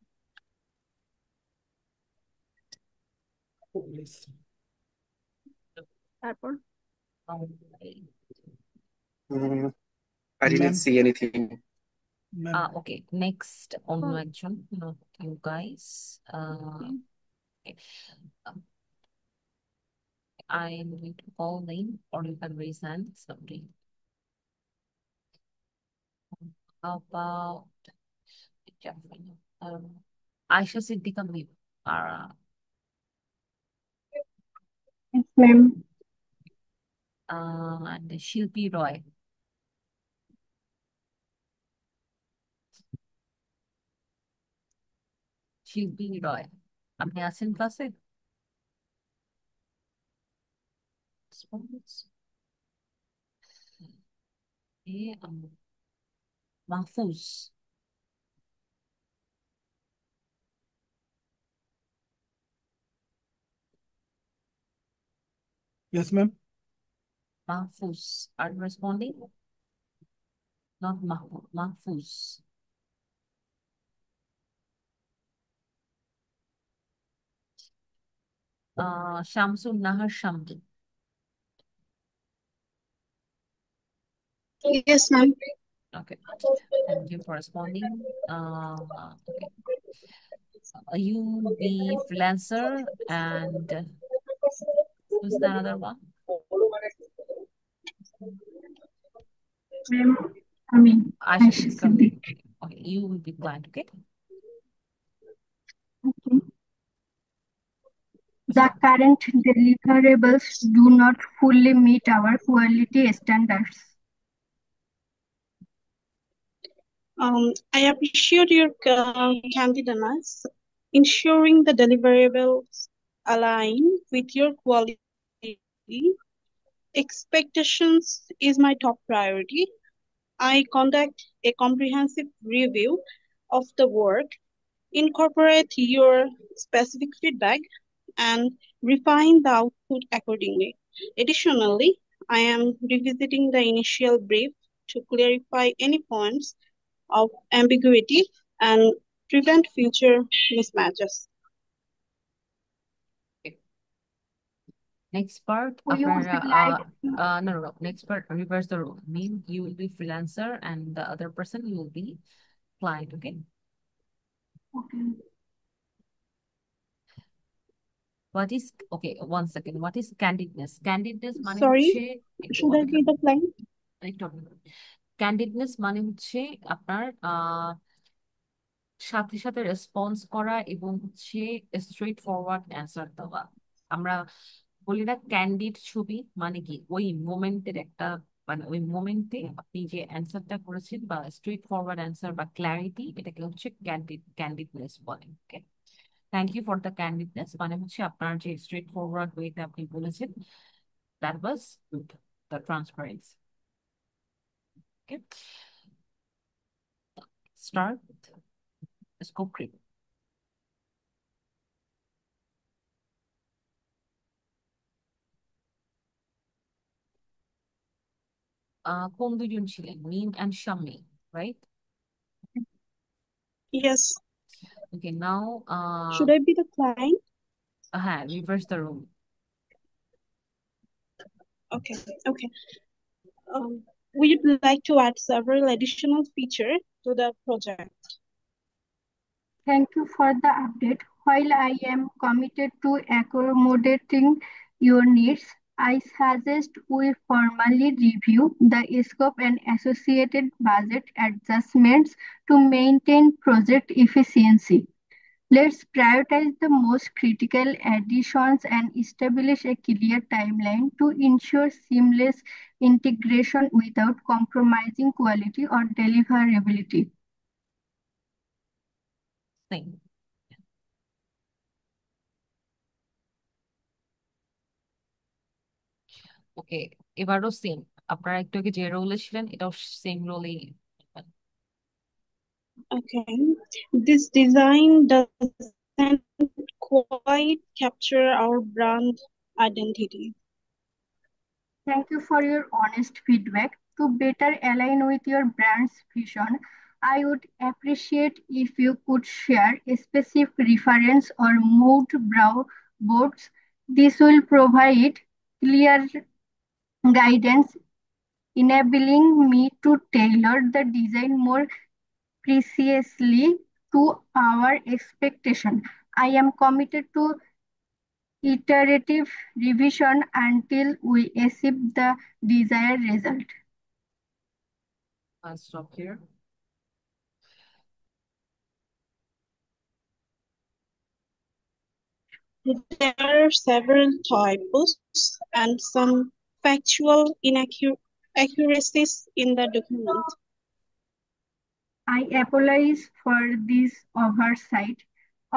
তারপর I didn't Ma'am, see anything. ma'am, Okay, next অন্য একজন, not you guys. okay. Okay. I need to call name or you can raise hand. It's up to you. How about Aisha Siddiqa Mib? Yes, ma'am. And Shilpi Roy. Shilpi Roy. আপনি আছেন ক্লাসে? Mahfuz. yes, ma'am. Mahfuz, are you responding? Not Mahfuz. Shamsul Nahar Shamdi. Yes, ma'am. Okay, thank you for responding. Okay. You be freelancer and who's the another one? Ma'am, I mean, Aisha Aisha Siddiqa Mib. Okay, you will be client, okay? Okay. The current deliverables do not fully meet our quality standards. I appreciate your candidness. Ensuring the deliverables align with your quality expectations is my top priority. I conduct a comprehensive review of the work, incorporate your specific feedback, and refine the output accordingly. Additionally, I am revisiting the initial brief to clarify any points of ambiguity and prevent future mismatches. Next part, We after would like no. Next part, reverse the role. Mean you will be freelancer and the other person you will be client, okay? Okay. What is okay? 1 second. What is candidness? Candidness মানে Sorry, হচ্ছে একটু should I কথা be the client? একটু ক্যান্ডিডনেস মানে হচ্ছে আপনার সাথে সাথে রেসপন্স করা এবং হচ্ছে স্ট্রেট ফরওয়ার্ড অ্যান্সার দেওয়া। আমরা বলি না ক্যান্ডিড ছবি মানে কি ওই মোমেন্টের একটা, মানে ওই মোমেন্টে আপনি যে অ্যান্সারটা করেছেন বা স্ট্রেট ফরওয়ার্ড অ্যান্সার বা ক্ল্যারিটি, এটাকে হচ্ছে ক্যান্ডিডনেস বলে। Okay, thank you for the candidness মানে হচ্ছে আপনার যে স্ট্রেট ফরওয়ার্ড ওয়েতে আপনি বলেছেন, that was good, the transparency. Okay, start scope creep. কোন দুজন ছিলেন? Mim and Shammi, right? Yes. Okay, now Should I be the client? হ্যাঁ, reverse the role. Okay. Okay. We'd like to add several additional features to the project. Thank you for the update. While I am committed to accommodating your needs, I suggest we formally review the scope and associated budget adjustments to maintain project efficiency. Let's prioritize the most critical additions and establish a clear timeline to ensure seamless integration without compromising quality or deliverability. Same. ওকে, এবারও same, আপনারা একটু আগে যে রোলে ছিলেন এটাও same রোলেই। Okay. This design doesn't quite capture our brand identity. Thank you for your honest feedback. To better align with your brand's vision, I would appreciate if you could share a specific reference or mood boards. This will provide clear guidance, enabling me to tailor the design more precisely to our expectation. I am committed to iterative revision until we achieve the desired result. I'll stop here. There are several typos and some factual inaccuracies in the document. I apologize for this oversight.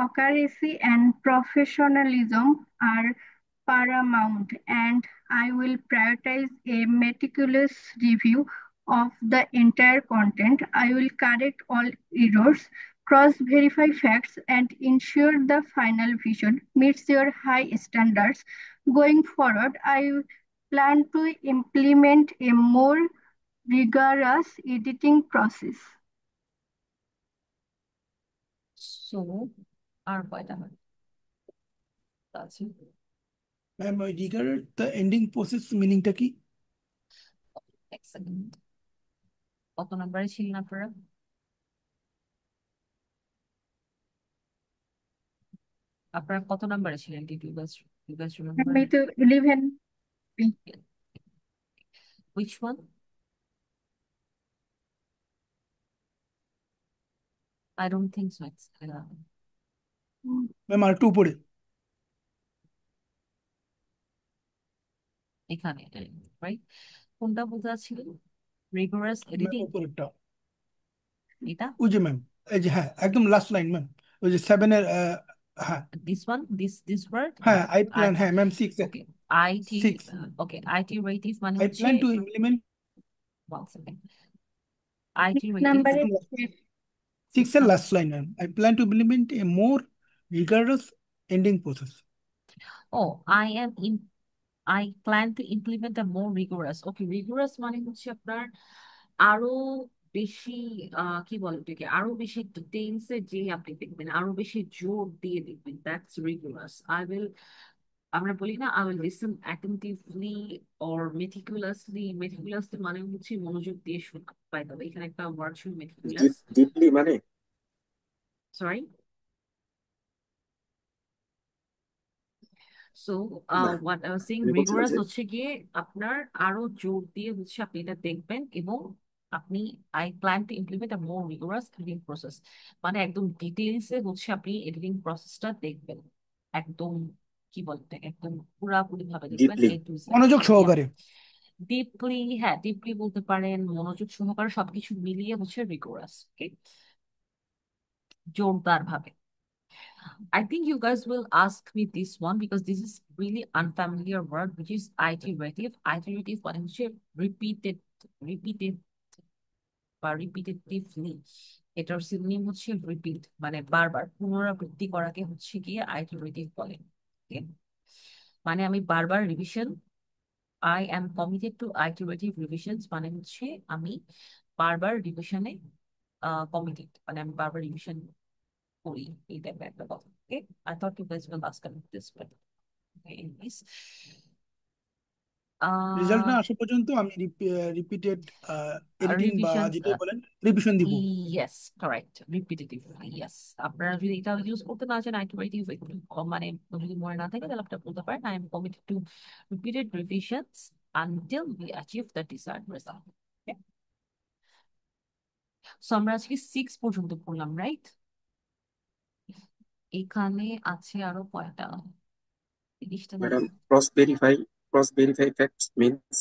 Accuracy and professionalism are paramount, and I will prioritize a meticulous review of the entire content. I will correct all errors, cross-verify facts, and ensure the final vision meets your high standards. Going forward, I plan to implement a more rigorous editing process. So, আর কয়টা আছে? Ma'am ওই regard the ending process মিনিংটা কি? এক second, কত নাম্বারে ছিলেন আপনারা? আপনারা কত নাম্বারে ছিলেন? Did you guys remember? Me to 11. Which one? I don't think so. It's ma'am আর একটু উপরে এখানে, রাইট? কোনটা বোঝা ছিল? রিগোরাস এডিটিং, উপরেরটা এটা ওই যে ম্যাম, এই যে হ্যাঁ একদম লাস্ট লাইন ম্যাম, ওই যে 7 এর হ্যাঁ this one, this word, হ্যাঁ আই প্ল্যান, হ্যাঁ ma'am 6 okay, IT, 6 okay, iterative মানে I হচ্ছে plan to implement one second, Number iterative, 6 এর last line ma'am. I plan to implement a more rigorous ending process. oh, I plan to implement a more rigorous, okay, rigorous মানে হচ্ছে আপনার আরো বেশি কি বলে এটাকে, আরো বেশি ডিটেইলসে যে আপনি দেখবেন, আরো বেশি জোর দিয়ে দেখবেন, দ্যাটস rigorous. আমরা বলি না I will listen attentively or meticulously মানে হচ্ছে মনোযোগ দিয়ে শোনা। বাই দ্য ওয়ে, এখানে একটা ওয়ার্ড ছিল meticulous, ডিপলি মানে sorry. So what I was saying, আমি বলছিলাম রিগোরাস যে হচ্ছে গিয়ে আপনার আরো জোর দিয়ে হচ্ছে আপনি এটা দেখবেন, এবং আপনি I plan to implement a more rigorous editing process, মানে একদম ডিটেইলসে হচ্ছে আপনি এডিটিং প্রসেসটা দেখবেন, একদম কি বলতে একদম পুরাপুরি ভাবে দেখবেন ডিপলি এ টু জেড। মনোযোগ সহকারে। ডিপলি, হ্যাঁ ডিপলি বলতে পারেন, মনোযোগ সহকারে সবকিছু মিলিয়ে হচ্ছে রিগোরাস, ওকে, জোরদার ভাবে। I think you guys will ask me this one because this is really unfamiliar word, which is iterative. Iterative মানে হচ্ছে repeated বা repetitively। এটার সিনোনিম হচ্ছে রিপিট, মানে বারবার পুনরাবৃত্তি করাকে হচ্ছে গিয়ে আইটারেটিভ বলে। Okay? মানে আমি বারবার revision, I am committed to iterative revisions, মানে হচ্ছে আমি বারবার রিভিশনে কমিটেড, মানে আমি বারবার রিভিশন করি, এই টাইপের একটা কথা। ওকে, I thought you guys will ask me this, but okay, anyways. Result না Uh, আসা পর্যন্ত আমি রিপিটেড এডিটিং বা revisions, যেটাই বলেন রিভিশন দিব। yes, correct, repetitive, yes। আপনারা যদি এটা ইউজ করতে না চান iterative, মানে যদি মনে না থাকে তাহলে আপনারা বলতে পারেন I am committed to repeated revisions until we achieve the desired result। Okay? So আমরা আজকে 6 পর্যন্ত পড়লাম, রাইট? এখানে আছে আরো কয়টা, 30টা না? Madam cross verify facts means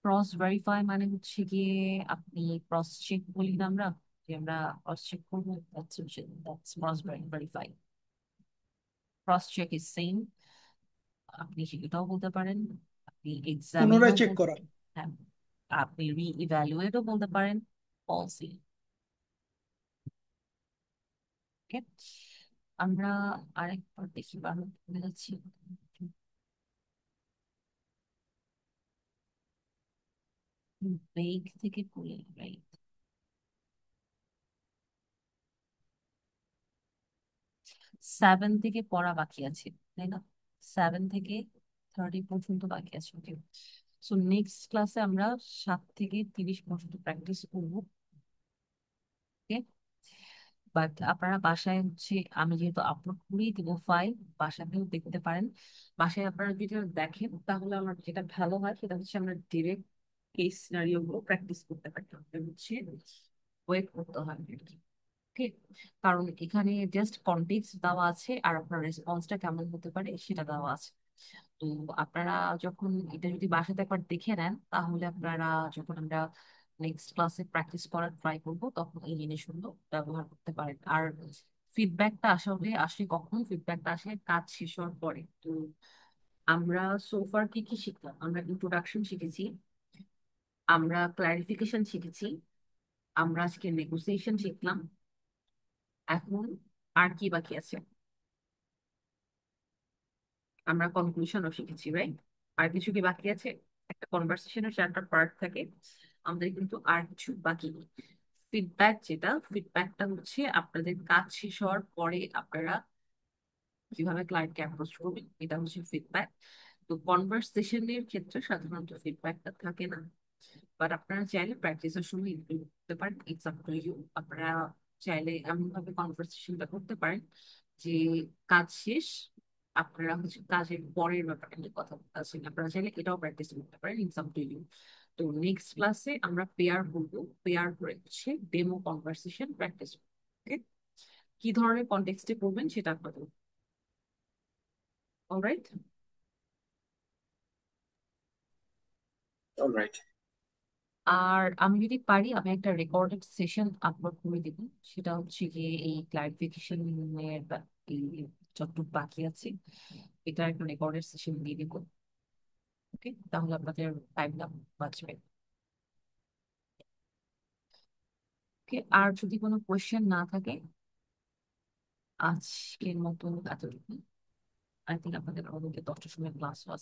cross verify মানে হচ্ছে গিয়ে আপনি ক্রস চেক বলি না আমরা, যে আমরা ক্রস চেক করবো, that's cross verify. Cross check is same, আপনি সেটাও বলতে পারেন, আপনি এক্সামিনও পুনরায় চেক বলতে, করা। হ্যাঁ আপনি রি-ইভ্যালুয়েটও বলতে পারেন, পলিসি। ওকে, আমরা আরেকবার দেখি, বারো ভুলে যাচ্ছি। বেগ থেকে পড়ি, রাইট? 7 থেকে পড়া বাকি আছে, তাই না? 7 থেকে 30 পর্যন্ত বাকি আছে। ওকে, সো নেক্সট ক্লাসে আমরা 7 থেকে 30 পর্যন্ত প্র্যাকটিস করবো। ওকে, বাট আপনারা বাসায় হচ্ছে, আমি যেহেতু আপলোড করেই দিব ফাইল, বাসাতেও দেখতে পারেন। বাসায় আপনারা যদি দেখেন তাহলে আমার যেটা ভালো হয় সেটা হচ্ছে আমরা ডিরেক্ট কেস সিনারিও গুলো প্র্যাকটিস করতে পারি, হচ্ছে ওয়েট করতে হয় আর কি। ওকে, কারণ এখানে জাস্ট কনটেক্সট দেওয়া আছে আর আপনার রেসপন্সটা কেমন হতে পারে সেটা দেওয়া আছে। তো আপনারা যখন এটা যদি বাসাতে একবার দেখে নেন তাহলে আপনারা যখন আমরা নেক্সট ক্লাসে প্র্যাকটিস করার ট্রাই করব তখন এই জিনিসগুলো ব্যবহার করতে পারেন। আর ফিডব্যাকটা আসলে আসে কখন? ফিডব্যাকটা আসে কাজ শেষ হওয়ার পরে। তো আমরা সোফার কি কি শিখলাম? আমরা ইন্ট্রোডাকশন শিখেছি, আমরা ক্লারিফিকেশন শিখেছি, আমরা আজকে নেগোসিয়েশন শিখলাম। এখন আর কি বাকি আছে? আমরা কনক্লুশনও শিখেছি, রাইট? আর কিছু কি বাকি আছে? একটা কনভারসেশনের 4টা পার্ট থাকে, আমাদের কিন্তু আর কিছু বাকি নেই। ফিডব্যাক, যেটা ফিডব্যাকটা হচ্ছে আপনাদের কাজ শেষ হওয়ার পরে আপনারা কিভাবে ক্লায়েন্টকে অ্যাপ্রোচ করবেন, এটা হচ্ছে ফিডব্যাক। তো কনভারসেশনের ক্ষেত্রে সাধারণত ফিডব্যাকটা থাকে না, বাট আপনারা চাইলে প্র্যাকটিসের সময় ইনক্লুড করতে পারেন, ইটস আপ টু ইউ। আপনারা চাইলে এমন ভাবে কনভারসেশনটা করতে পারেন যে কাজ শেষ, আপনারা হচ্ছে কাজের পরের ব্যাপারটা নিয়ে কথা বলতেছেন, আপনারা চাইলে এটাও প্র্যাকটিস করতে পারেন, ইটস আপ টু ইউ। তো নেক্সট ক্লাসে আমরা পেয়ার করবো, পেয়ার করে হচ্ছে ডেমো কনভারসেশন প্র্যাকটিস। ওকে, কি ধরনের কনটেক্সটে করবেন সেটা আপনাদের, অলরাইট? অলরাইট। আর আমি যদি পারি আমি একটা রেকর্ডেড সেশন আপলোড করে দিব, সেটা হচ্ছে গিয়ে এই ক্লারিফিকেশন এর এই যতটুকু বাকি আছে এটা একটা রেকর্ডেড সেশন দিয়ে দিব। ওকে, তাহলে আপনাদের টাইমটা বাঁচবে। ওকে, আর যদি কোনো কোয়েশ্চেন না থাকে আজকের মতো এতটুকু। আই থিঙ্ক আপনাদের আমাদের 10টার সময় ক্লাস আছে।